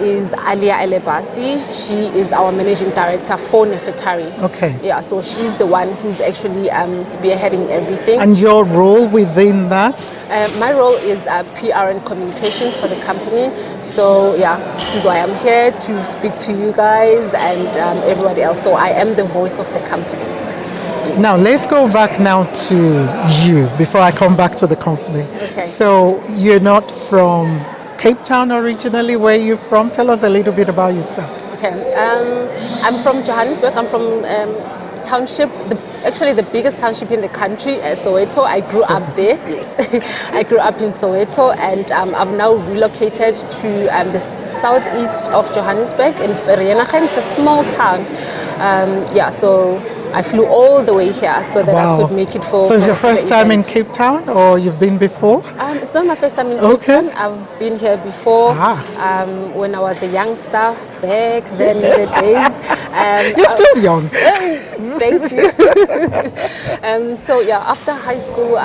is Alia Elebasi. She is our managing director for Nefertari. Okay. Yeah, so she's the one who's actually spearheading everything. And your role within that? My role is PR and communications for the company. So yeah, this is why I'm here to speak to you guys and everybody else. So I am the voice of the company. Yes. Now let's go back now to you before I come back to the company. Okay. So you're not from Cape Town originally. Where are you from? Tell us a little bit about yourself. Okay. I'm from Johannesburg. I'm from township, actually the biggest township in the country, Soweto. I grew up there, yes. I grew up in Soweto, and I've now relocated to the southeast of Johannesburg in Vereeniging. It's a small town. So I flew all the way here so that I could make it for. So it's your first time in Cape Town, or you've been before? It's not my first time in Cape Town. I've been here before when I was a youngster back then in the days. You're still young. Thank you. So after high school,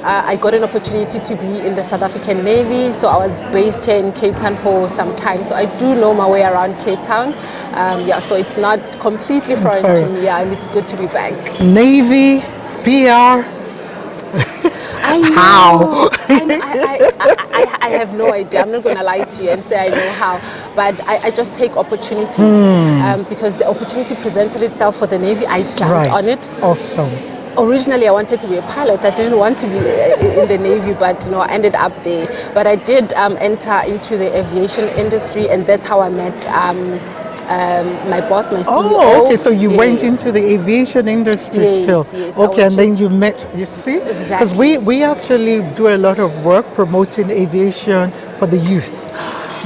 I got an opportunity to be in the South African Navy. So I was based here in Cape Town for some time. So I do know my way around Cape Town. So it's not completely foreign to me. And it's good to be back. Navy, PR. I know. How? I have no idea. I'm not going to lie to you and say I know how. But I just take opportunities because the opportunity presented itself for the Navy. I jumped on it. Awesome. Originally, I wanted to be a pilot. I didn't want to be in the Navy, but I ended up there. But I did enter into the aviation industry, and that's how I met my boss, my CEO. Oh, okay. So you went into the aviation industry still. Yes. Okay, and then you met. You see, exactly. Because we actually do a lot of work promoting aviation for the youth.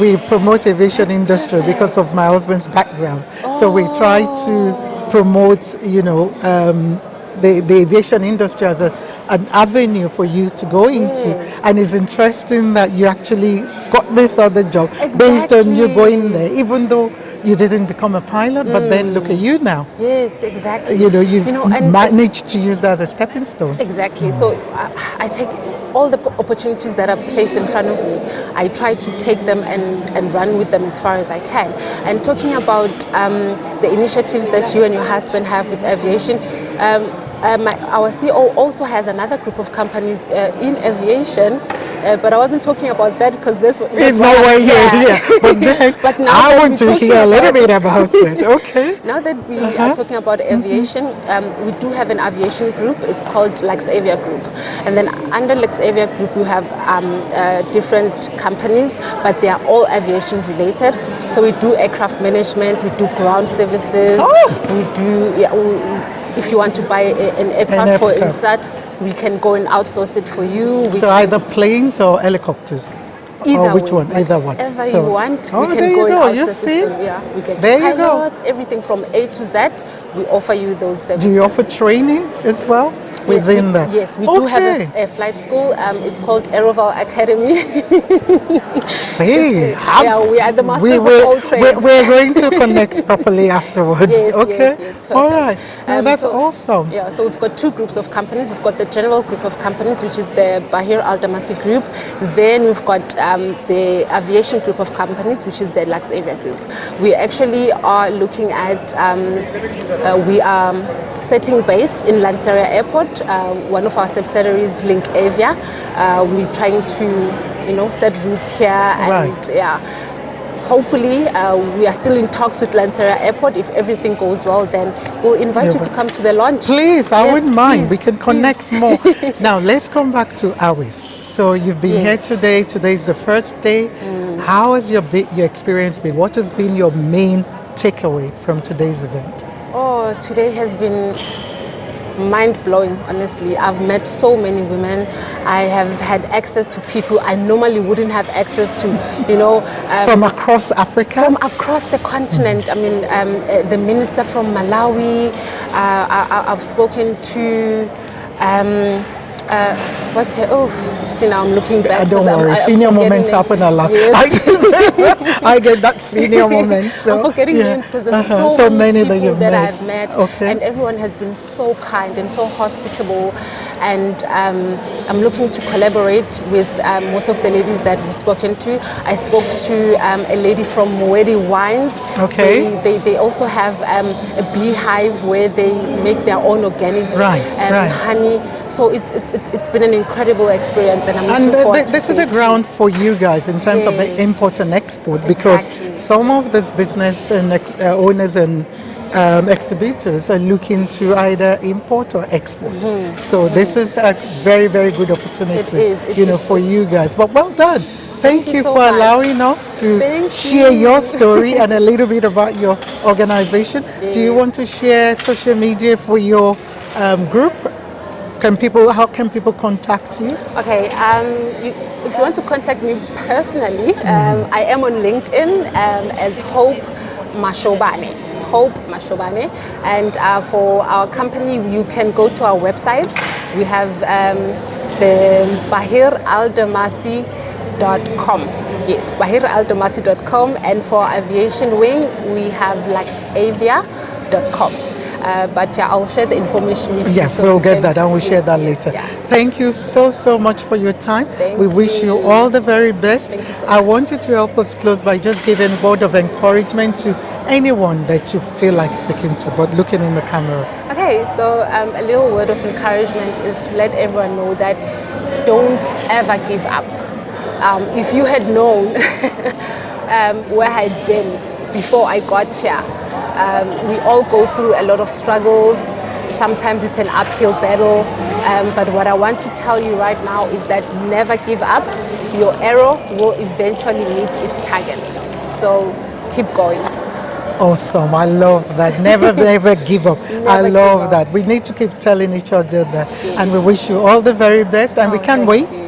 We promote aviation industry because of my husband's background. So we try to promote, the aviation industry as an avenue for you to go into. And it's interesting that you actually got this other job based on you going there, even though you didn't become a pilot, but then look at you now. Yes, exactly. You've managed to use that as a stepping stone. Exactly. So I take all the opportunities that are placed in front of me. I try to take them and run with them as far as I can. And talking about the initiatives that you and your husband have with aviation, our CEO also has another group of companies in aviation, but I wasn't talking about that because this is not why you're here. But now I want to hear a little bit about it. Okay. Now that we are talking about aviation, we do have an aviation group. It's called Luxavia Group, and then under Luxavia Group we have different companies, but they are all aviation related. So we do aircraft management, we do ground services, we do. If you want to buy an aircraft, for instance, we can go and outsource it for you. So either planes or helicopters? Either or which one? Either one. Whatever you want, we can go and outsource it for you. We get pilots, everything from A to Z. We offer you those services. Do you offer training as well? Yes, within that. Yes, we do have a flight school. It's called Aeroval Academy. See, we are the masters of all trades. We're going to connect properly afterwards. Yes, perfect. All right. No, that's awesome. Yeah, so we've got two groups of companies. We've got the general group of companies, which is the Bahir Al Damasi group. Then we've got the aviation group of companies, which is the Luxavia group. We actually are looking at, we are setting base in Lanseria Airport. One of our subsidiaries, Link Avia. We're trying to, set routes here, and hopefully we are still in talks with Lanseria Airport. If everything goes well, then we'll invite you to come to the launch. Please, I wouldn't mind. We can connect more. Now let's come back to AWIEF. So you've been here today. Today is the first day. How has your experience been? What has been your main takeaway from today's event? Oh, today has been mind-blowing, honestly. I've met so many women. I have had access to people I normally wouldn't have access to, from across Africa? From across the continent. I mean, the minister from Malawi. I've spoken to what's her? Oh, see, now I'm looking back. Don't worry, senior moments happen a lot. Yes. I get that senior moment. So, I'm forgetting names because there's so many people that I've met, and everyone has been so kind and so hospitable. And I'm looking to collaborate with most of the ladies that we've spoken to. I spoke to a lady from Moedi Wines. Okay. They also have a beehive where they make their own organic honey. So it's been an incredible experience, and I'm looking forward to this is a ground for you guys in terms of the import and export, because some of these business and owners and exhibitors are looking to either import or export. So this is a very, very good opportunity, for you guys. But well done. Thank you for allowing us to share your story and a little bit about your organization. Do you want to share social media for your group? How can people contact you? Okay, if you want to contact me personally, I am on LinkedIn as Hope Mashobane. And for our company, you can go to our website. We have the bahiraldamasi.com. Yes, bahiraldamasi.com. And for aviation wing, we have luxavia.com. But I'll share the information with you. Yes, we'll get that and we'll share that later. Thank you so much for your time. We wish you all the very best. Thank you so much. I want you to help us close by just giving a word of encouragement to anyone that you feel like speaking to, but looking in the camera. Okay, so a little word of encouragement is to let everyone know that don't ever give up. If you had known where I'd been before I got here, we all go through a lot of struggles. Sometimes it's an uphill battle. But what I want to tell you right now is that never give up. Your arrow will eventually meet its target. So keep going. Awesome. I love that. Never give up. I love that. We need to keep telling each other that. Yes. And we wish you all the very best. And we can't wait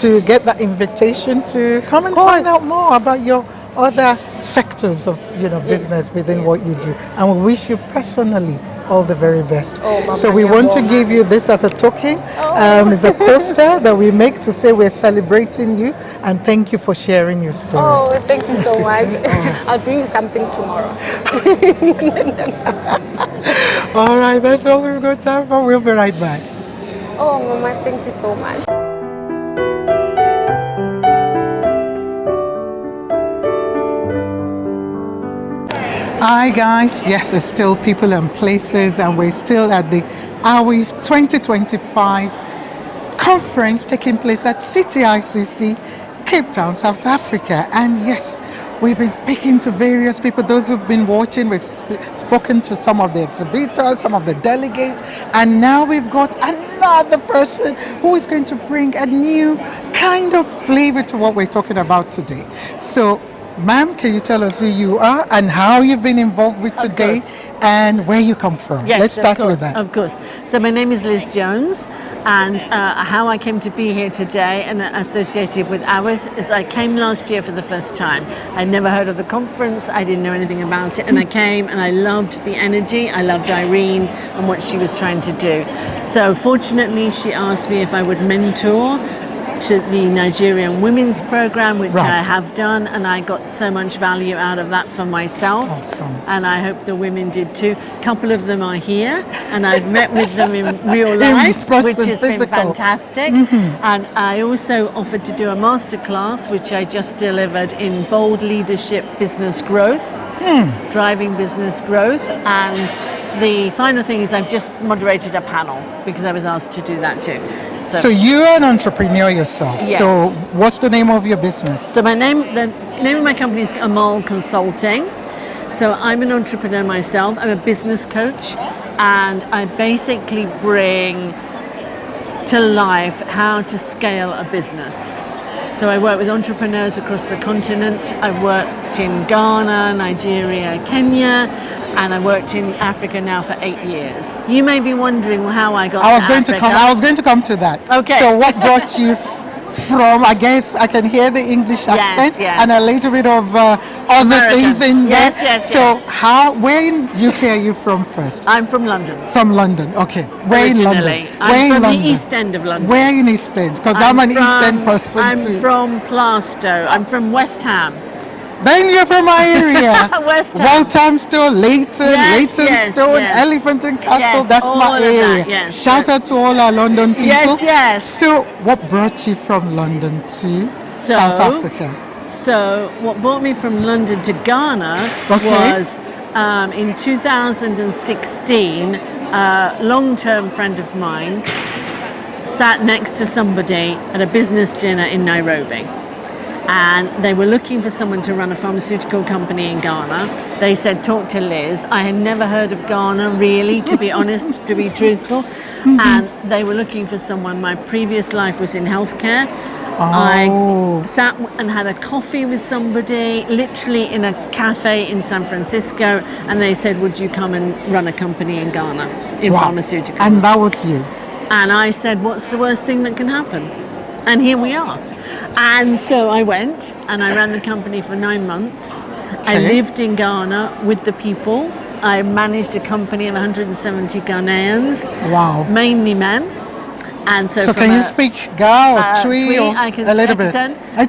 to get that invitation to come and find out more about your other sectors of business within what you do. And we wish you personally all the very best. So we want to give you this as a token. It's a poster that we make to say we're celebrating you and thank you for sharing your story. Oh, thank you so much. I'll bring you something tomorrow. All right, that's all we've got time for. We'll be right back. Oh, Mama, thank you so much. Hi guys, yes, it's still people and places, and we're still at the AWIEF 2025 conference taking place at City ICC, Cape Town, South Africa. And yes, we've been speaking to various people. Those who've been watching, we've spoken to some of the exhibitors, some of the delegates, and now we've got another person who is going to bring a new kind of flavor to what we're talking about today. So, ma'am, can you tell us who you are and how you've been involved with today and where you come from. Yes, Let's start with that. Of course. So my name is Liz Jones, and how I came to be here today and associated with AWIEF is I came last year for the first time. I'd never heard of the conference, I didn't know anything about it, and I came and I loved the energy, I loved Irene and what she was trying to do. So fortunately she asked me if I would mentor to the Nigerian Women's Program, which I have done, and I got so much value out of that for myself. Awesome. And I hope the women did too. A couple of them are here, and I've met with them in real life, which has been fantastic. And I also offered to do a masterclass, which I just delivered in bold leadership, business growth, driving business growth, and the final thing is I've just moderated a panel because I was asked to do that too. So you're an entrepreneur yourself. Yes. So what's the name of your business? So the name of my company is Amal Consulting. So I'm an entrepreneur myself. I'm a business coach, and I basically bring to life how to scale a business. So I work with entrepreneurs across the continent. I've worked in Ghana, Nigeria, Kenya, and I worked in Africa now for 8 years. You may be wondering how I got to Africa. I was going to come to that. Okay. So what brought you from, I guess I can hear the English accent and a little bit of other American things in there. Yes. So where in UK are you from first? I'm from London. From London, okay. Where in London? I'm from the East End of London. Where in East End? Because I'm an East End person too. I'm from Plaistow. I'm from West Ham. Then you're from my area. West Ham. Walthamstow, Leytonstone, Elephant and Castle. That's my area. Shout out to all our London people. Yes. So what brought you from London to South Africa? So what brought me from London to Ghana was in 2016, a long-term friend of mine sat next to somebody at a business dinner in Nairobi. And they were looking for someone to run a pharmaceutical company in Ghana. They said, talk to Liz. I had never heard of Ghana, really, to be honest, to be truthful. And they were looking for someone. My previous life was in healthcare. I sat and had a coffee with somebody, literally in a cafe in San Francisco, and they said, would you come and run a company in Ghana, in pharmaceuticals? And that was you? And I said, what's the worst thing that can happen? And here we are. And so I went and I ran the company for 9 months. I lived in Ghana with the people. I managed a company of 170 Ghanaians. Wow. Mainly men. And so can you speak Ga or Twi or I can a little bit? Okay. I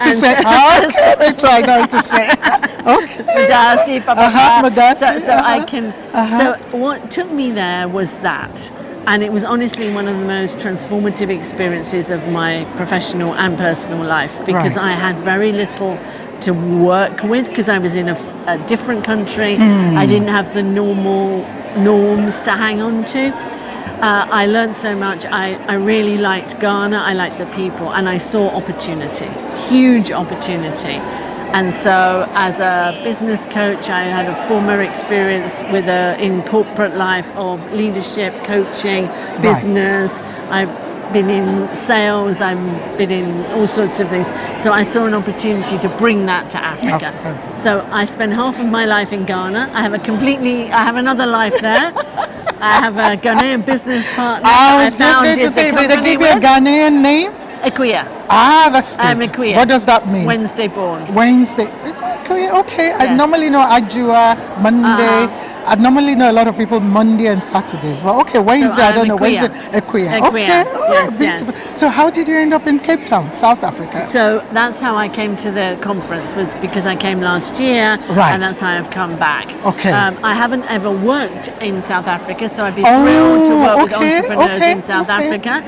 try not to say. Okay. Madasi, Madasi. So I can. So what took me there was that. And it was honestly one of the most transformative experiences of my professional and personal life, because I had very little to work with because I was in a different country. I didn't have the normal norms to hang on to. I learned so much. I really liked Ghana. I liked the people, and I saw opportunity, huge opportunity. And so as a business coach, I had a former experience with in corporate life of leadership, coaching, business. I've been in sales, I've been in all sorts of things. So I saw an opportunity to bring that to Africa. So I spent half of my life in Ghana. I have another life there. I have a Ghanaian business partner. I was just going to say, did they give you a Ghanaian name? Equia. That's good. I'm Equia. What does that mean? Wednesday born. Wednesday. It's Equia. Okay. Yes. I normally know Ajua, Monday. I normally know a lot of people Monday and Saturdays. Well, okay, Wednesday, I don't know. Wednesday, Equia. Okay. Beautiful. So how did you end up in Cape Town, South Africa? So that's how I came to the conference, was because I came last year. And that's how I've come back. Okay. I haven't ever worked in South Africa, so I'd be thrilled to work with entrepreneurs in South Africa.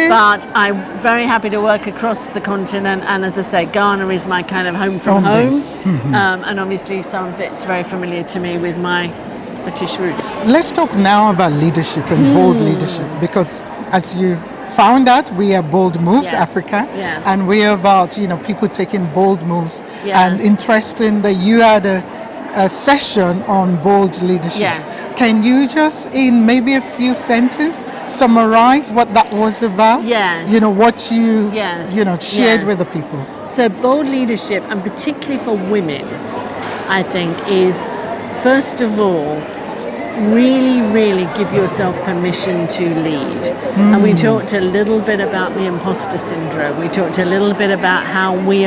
But I'm very happy to work across the continent, and as I say, Ghana is my kind of home from home. And obviously some of it's very familiar to me with my British roots. Let's talk now about leadership and bold leadership, because as you found out, we are Bold Moves Africa, and we are about people taking bold moves. And interesting that you had a session on bold leadership. Can you just, in maybe a few sentences, summarize what that was about? What you shared with the people. So bold leadership, and particularly for women, I think, is first of all really, really give yourself permission to lead. And we talked a little bit about the imposter syndrome. We talked a little bit about how we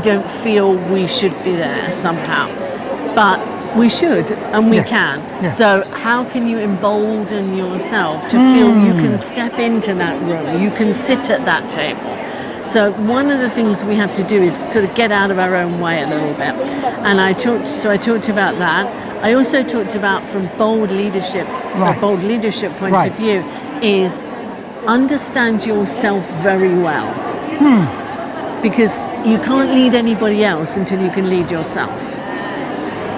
don't feel we should be there somehow. But we should, and we can. Yes. So how can you embolden yourself to feel you can step into that room, you can sit at that table? So one of the things we have to do is sort of get out of our own way a little bit. And I talked about that. I also talked about from bold leadership, a bold leadership point of view, is understand yourself very well. Because you can't lead anybody else until you can lead yourself.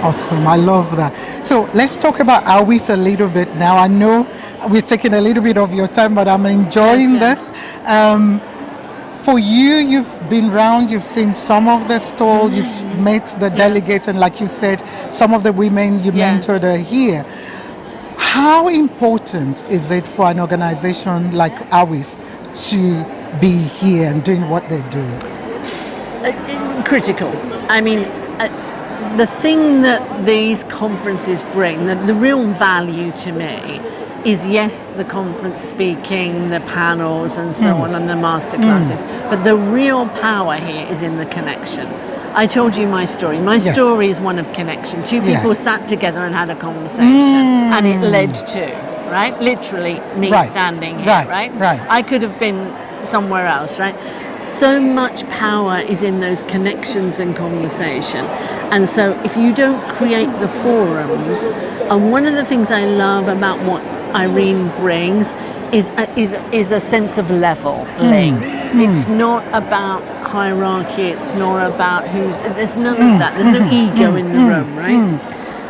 Awesome, I love that. So let's talk about AWIEF a little bit now. I know we're taking a little bit of your time, but I'm enjoying this. For you, you've been around, you've seen some of the stalls, you've met the delegates, and like you said, some of the women you mentored are here. How important is it for an organization like AWIEF to be here and doing what they're doing? Critical. I mean, the thing that these conferences bring, the real value to me, is yes, the conference speaking, the panels and so on, and the masterclasses. But the real power here is in the connection. I told you my story. My story is one of connection. Two people sat together and had a conversation, and it led to, right? Literally me standing here, right? I could have been somewhere else, right? So much power is in those connections and conversation. And so if you don't create the forums, and one of the things I love about what Irene brings is a sense of leveling. It's not about hierarchy, it's not about there's none of that. There's no ego in the room, right?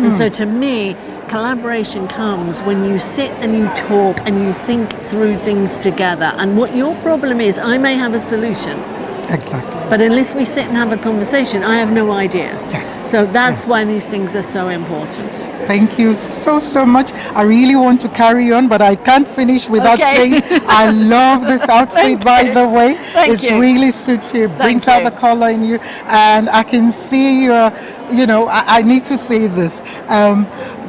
And so to me, collaboration comes when you sit and you talk and you think through things together. And what your problem is, I may have a solution. Exactly. But unless we sit and have a conversation, I have no idea. Yes. So that's why these things are so important. Thank you so much. I really want to carry on, but I can't finish without saying I love this outfit, by the way. It really suits you, brings out the color in you, and I can see your, I need to say this.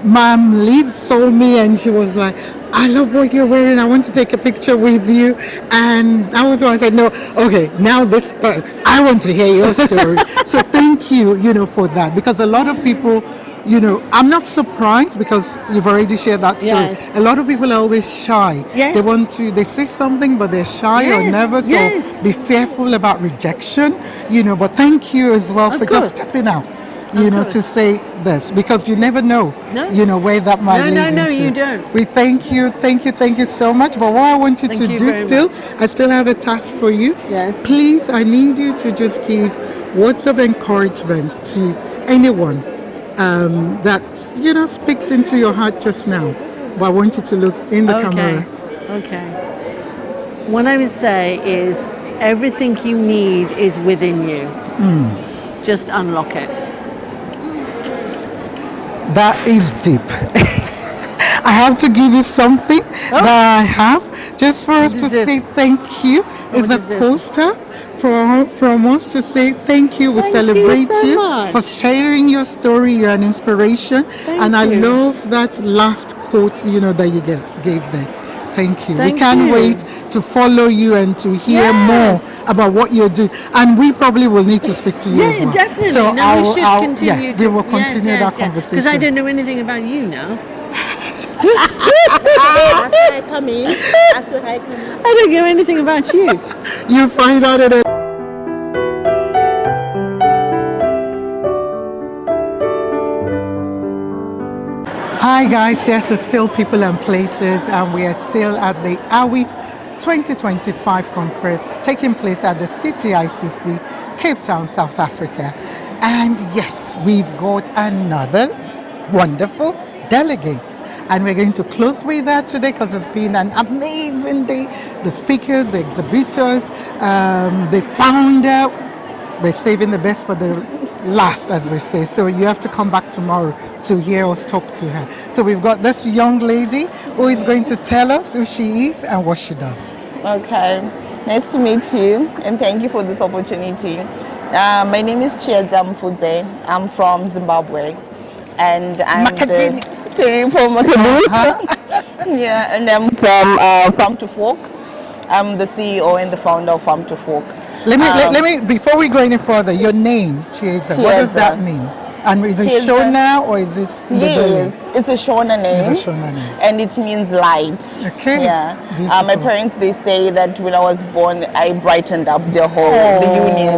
Ma'am Liz saw me and she was like, I love what you're wearing. I want to take a picture with you. And I was I said, no, okay, now this, I want to hear your story. So thank you, for that. Because a lot of people, I'm not surprised because you've already shared that story. Yes. A lot of people are always shy. Yes. They say something, but they're shy or nervous or be fearful about rejection, but thank you as well for just stepping out. To say this, because you never know, where that might lead into. No, you don't. We thank you so much. But what I want you to do I still have a task for you. Yes. Please, I need you to just give words of encouragement to anyone that, speaks into your heart just now. But I want you to look in the camera. Okay. What I would say is everything you need is within you. Just unlock it. That is deep. I have to give you something that I have just for us to say thank you. It's a poster from us to say thank you. We celebrate you for sharing your story. You're an inspiration. And I love that last quote, that you gave there. Thank you. We can't wait to follow you and to hear more about what you're doing. And we probably will need to speak to you as well. Definitely. So we should continue. We will continue that conversation. Because I don't know anything about you now. That's where I come in. I don't know anything about you. You'll find out in a Hi guys, yes, it's still People and Places, and we are still at the AWIEF 2025 conference taking place at the CTICC, Cape Town, South Africa. And yes, we've got another wonderful delegate. And we're going to close with that today because it's been an amazing day. The speakers, the exhibitors, the founder, we're saving the best for the last, as we say. So you have to come back tomorrow to hear us talk to her. So we've got this young lady who is going to tell us who she is and what she does. Okay, nice to meet you and thank you for this opportunity. My name is Chiedza Mfudze. I'm from Zimbabwe and I'm Terry from Yeah, and I'm from Farm to Fork. I'm the CEO and the founder of Farm to Fork. Let me before we go any further, your name, Chiesa, what does that mean? And is it Shona or is it Yes, it's a Shona name. It's a Shona name. And it means light. Okay. Yeah. My parents, they say that when I was born, I brightened up the union.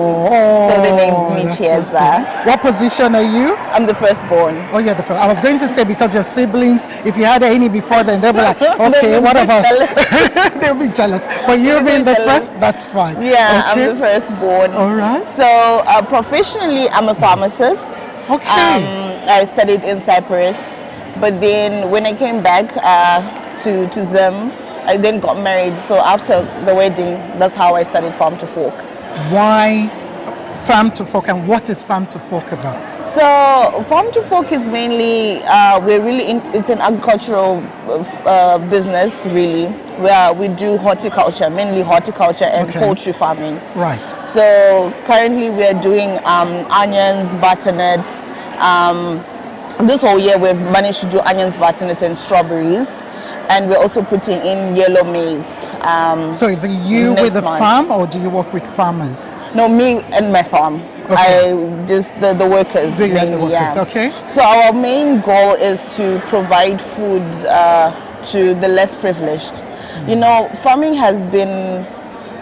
So they named me Chiesa. So what position are you? I'm the firstborn. Oh, you're the first. I was going to say because your siblings, if you had any before then, they'll be like, okay, what of us? They'll be jealous. But you being the first, that's fine. Yeah, okay. I'm the firstborn. All right. So professionally, I'm a pharmacist. Okay. I studied in Cyprus, but then when I came back to Zim, I then got married. So after the wedding, that's how I started Farm to Fork. Why Farm to Fork, and what is Farm to Fork about? So Farm to Fork is mainly it's an agricultural business really, where we do horticulture, mainly horticulture and poultry farming. Right. So currently we are doing onions, butternuts. This whole year we've managed to do onions, butternuts and strawberries. And we're also putting in yellow maize. So is it you with the farm or do you work with farmers? No, me and my farm. Okay. I just the workers. The workers, yeah. Okay. So our main goal is to provide food to the less privileged. You know, farming has been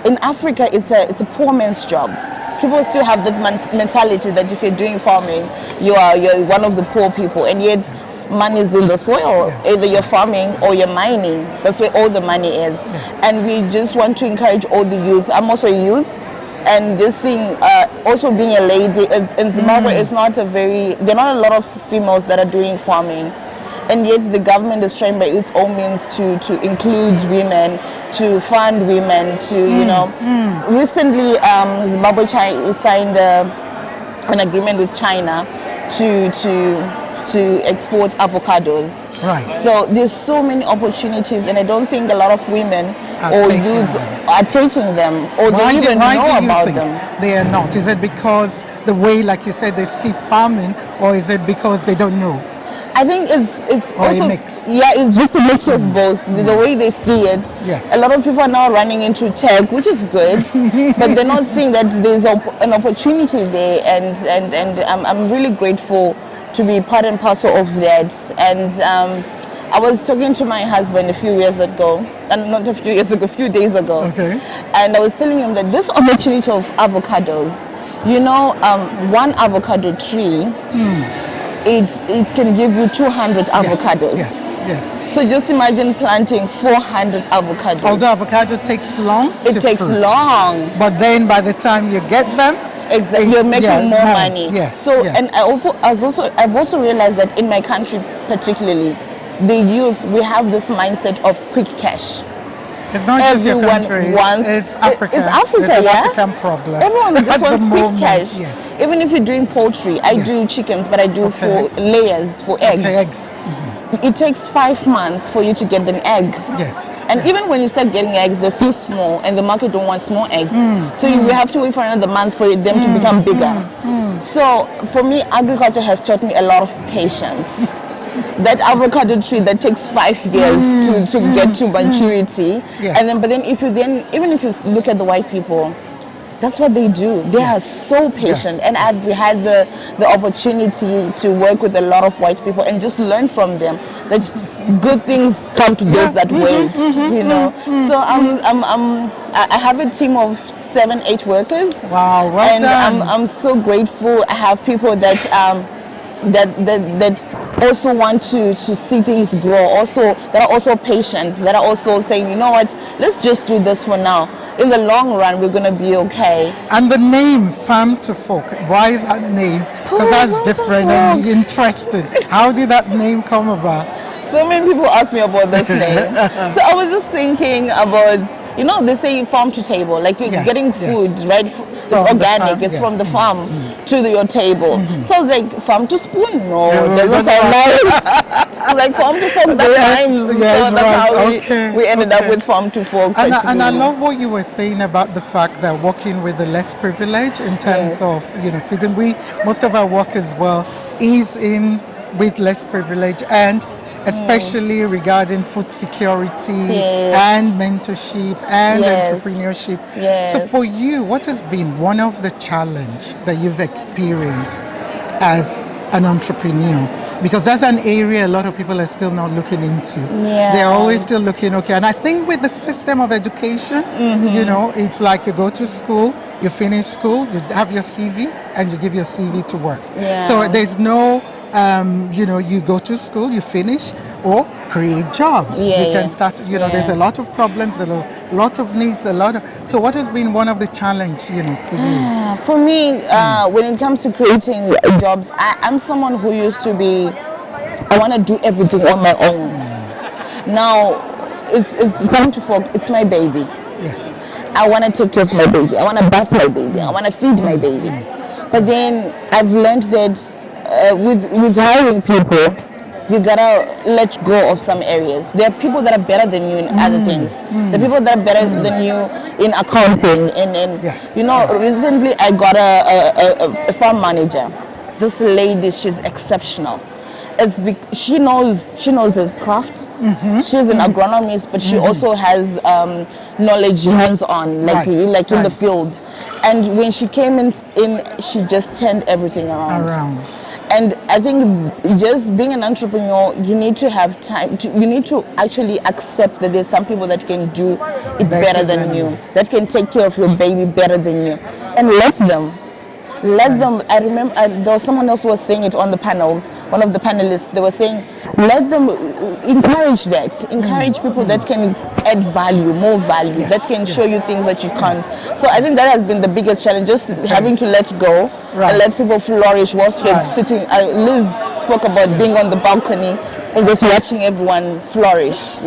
in Africa. It's a poor man's job. People still have that mentality that if you're doing farming, you're one of the poor people, and yet money is in the soil. Either you're farming or you're mining. That's where all the money is. And we just want to encourage all the youth. I'm also a youth. And this thing, also being a lady, in Zimbabwe, there are not a lot of females that are doing farming. And yet the government is trying by its own means to include women, to fund women, Recently, Zimbabwe signed an agreement with China to export avocados. Right. So there's so many opportunities, and I don't think a lot of women or youth are taking them, or they even know about them. They are not. Is it because the way, like you said, they see farming, or is it because they don't know? I think it's also a mix. Yeah, it's just a mix of both. The way they see it. Yes. A lot of people are now running into tech, which is good, but they're not seeing that there's an opportunity there, and I'm really grateful to be part and parcel of that. And I was talking to my husband a few days ago, a few days ago. Okay. And I was telling him that this opportunity of avocados, one avocado tree, it can give you 200 avocados. Yes. So just imagine planting 400 avocados. Although avocado takes long. It takes long. But then by the time you get them, exactly, you're making more money. Yes. So and I've also realized that in my country particularly, the youth, we have this mindset of quick cash. It's not just your country, it's Africa. It's Africa, it's an African problem. Everyone just wants quick cash. Yes. Even if you're doing poultry, I do chickens, but I do for layers, for eggs. Okay, eggs. It takes 5 months for you to get an egg. Yes. And even when you start getting eggs, they're still small, and the market don't want small eggs. So you have to wait for another month for them to become bigger. So for me, agriculture has taught me a lot of patience. That avocado tree that takes 5 years to get to maturity, and but then even if you look at the white people, that's what they do. They are so patient, and I've had the opportunity to work with a lot of white people and just learn from them that good things come to those that wait. So I have a team of 7-8 workers. Wow, well and done. I'm so grateful. I have people that also want to see things grow, also that are also patient, that are also saying, you know what, let's just do this for now. In the long run, we're going to be okay. And the name Farm to Fork, why that name? Because that's different and interesting. How did that name come about? So many people ask me about this name. So I was just thinking about, they say farm to table, like you're getting food, right? It's organic, it's from the farm to your table. So like farm to spoon, no, doesn't sound like like farm to fork, that rhymes. So that's how we ended up with Farm to Fork. And I love what you were saying about the fact that working with the less privileged in terms of, feeding. Most of our work as well is in with less privilege, and especially regarding food security and mentorship and entrepreneurship. So for you, what has been one of the challenge that you've experienced as an entrepreneur? Because that's an area a lot of people are still not looking into. They're always still looking, and I think with the system of education, it's like you go to school, you finish school, you have your CV, and you give your CV to work. So there's no, you go to school, you finish, or create jobs. You can start, there's a lot of problems, a lot of needs, so what has been one of the challenge, for you? For me, when it comes to creating jobs, I'm someone who used to be, I want to do everything on my own. Now, it's fun to fork, it's my baby. I want to take care of my baby. I want to bath my baby. I want to feed my baby. But then I've learned that with hiring people, you gotta let go of some areas. There are people that are better than you in other things. There are people that are better than you in accounting. Recently I got a farm manager. This lady, she's exceptional. She knows her craft. She's an agronomist, but she also has knowledge hands-on, like in the field. And when she came in, she just turned everything around. And I think just being an entrepreneur, you need to have time. You need to actually accept that there's some people that can do it better than you, that can take care of your baby better than you, and let them. I remember there was someone else who was saying it on the panels, one of the panelists, they were saying, let them encourage that. Encourage people that can add value, more value, that can show you things that you can't. So I think that has been the biggest challenge, just having to let go and let people flourish whilst you're sitting. Liz spoke about being on the balcony and just watching everyone flourish.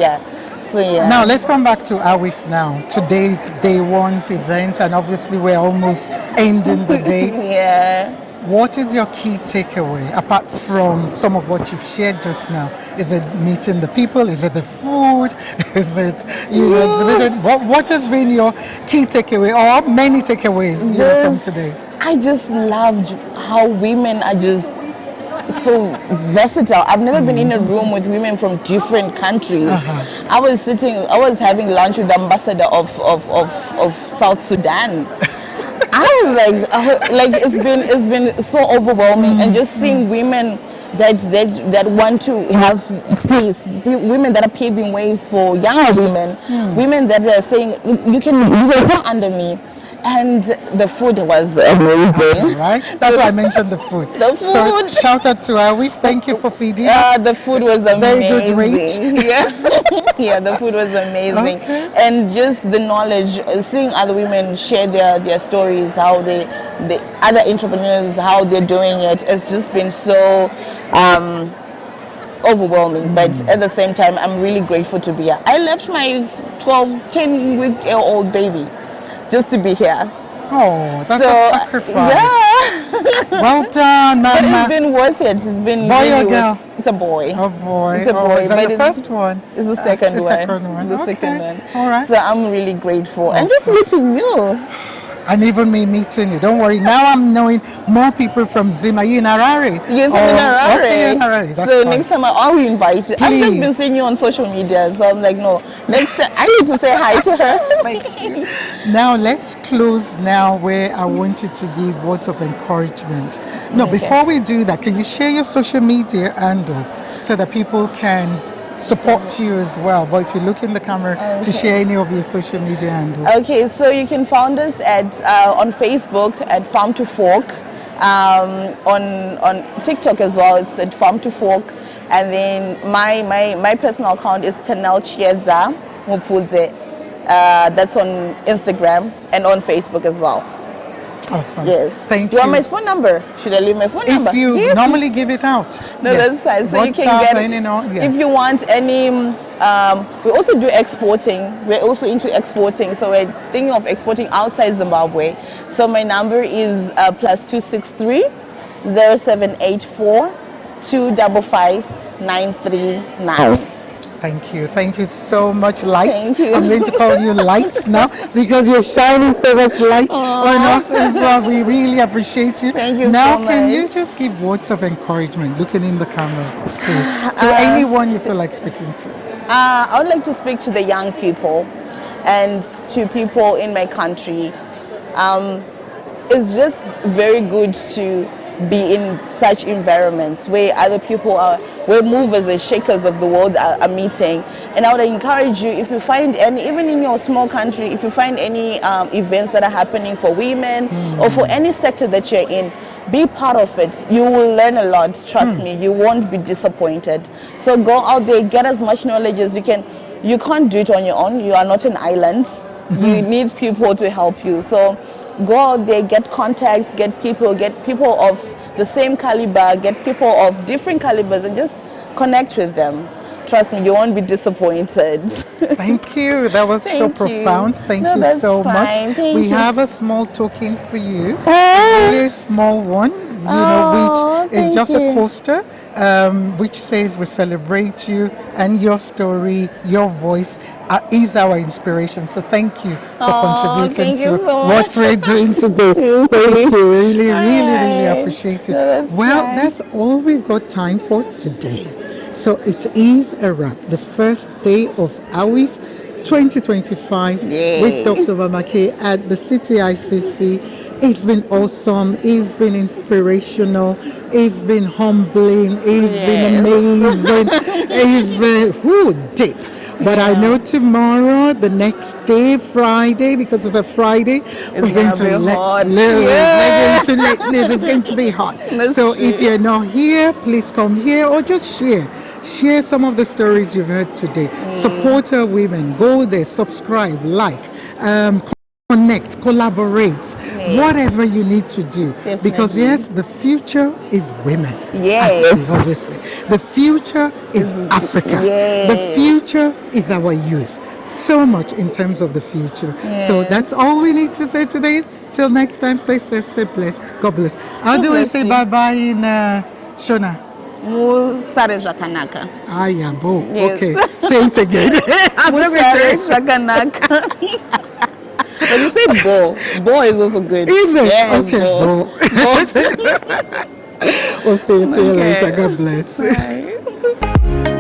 Now let's come back to AWIEF now. Today's day one's event, and obviously we're almost ending the day. What is your key takeaway, apart from some of what you've shared just now? Is it meeting the people? Is it the food? Is it, exhibition? What has been your key takeaway, or many takeaways from today? I just loved how women are just so versatile. I've never been in a room with women from different countries. I was having lunch with the ambassador of South Sudan. I was like it's been so overwhelming, and just seeing women that want to have peace, women that are paving ways for younger women, women that are saying you can come under me. And the food was amazing. Right? That's why I mentioned the food. So shout out to AWIEF. Thank you for feeding us. The food was amazing. Very good rate. The food was amazing. And just the knowledge, seeing other women share their stories, how the other entrepreneurs, how they're doing it, it's just been so overwhelming. But at the same time, I'm really grateful to be here. I left my 10-week-old baby just to be here. Oh, that's a sacrifice. Well done, Mama. But it's been worth it. It's been boy really or girl? It's a boy. Oh boy. It's a boy. Is that the first one? It's the second one. The second one. All right. So I'm really grateful. And just meeting you. And even me meeting you. Don't worry. Now I'm knowing more people from Zim. Are you in Harare? Yes, I'm in Harare. Okay, in Harare. That's so fine. next time I'll invite you. I've just been seeing you on social media. So I'm like, no. Next time I need to say hi to her. Thank you. Now let's close now where I want you to give words of encouragement. No, before we do that, can you share your social media handle so that people can support you as well? But if you look in the camera to share any of your social media handles. Okay, so you can find us at on Facebook at Farm to Fork, on TikTok as well. It's at Farm to Fork, and then my personal account is Tanel Chieza Mupudze. That's on Instagram and on Facebook as well. Awesome. Yes. Thank you. Do you want my phone number? Should I leave my phone number? If you normally give it out. No, that's fine. So you can get if you want any. We also do exporting. We're also into exporting. So we're thinking of exporting outside Zimbabwe. So my number is +263 0784 255 939. Thank you. Thank you so much, Light. Thank you. I'm going to call you Light now because you're shining so much light on us as well. We really appreciate you. Thank you now, so much. can you just give words of encouragement, looking in the camera, please, to anyone you feel like speaking to? I would like to speak to the young people and to people in my country. It's just very good to be in such environments where other people are, where movers and shakers of the world are meeting. And I would encourage you, if you find any, even in your small country, if you find any events that are happening for women or for any sector that you're in, be part of it. You will learn a lot, trust me. You won't be disappointed. So go out there, get as much knowledge as you can. You can't do it on your own. You are not an island. You need people to help you. So go out there, get contacts, get people of the same caliber, get people of different calibers, and just connect with them. Trust me, you won't be disappointed. Thank you. That was so profound. Thank you so much. We have a small token for you. A really small one, which is just a coaster, which says we celebrate you and your story, your voice is our inspiration. So thank you for contributing to what we're doing today. Thank you. Really appreciate it. That's all we've got time for today. So it is a wrap. The first day of AWIEF 2025 with Dr. Bamake at the City ICC. It's been awesome. It's been inspirational. It's been humbling. It's been amazing. It's been deep. But I know tomorrow, the next day, Friday, because it's a Friday, we're going to let loose. It's going to be hot. So if you're not here, please come here or just share. Share some of the stories you've heard today. Support our women. Go there, subscribe, like, connect, collaborate, whatever you need to do. Definitely. Because yes, the future is women. Yes. As we always say. The future is Africa. Yes. The future is our youth. So much in terms of the future. So that's all we need to say today. Till next time, stay safe, stay blessed. God bless. How do we say bye-bye in Shona? Musare Shakanaka. Yeah, Bo. Yes. Okay. Say it again. Musare Shakanaka. When you say bo is also good. Is it? Yes, okay, bo. We'll see you later. God bless. Bye.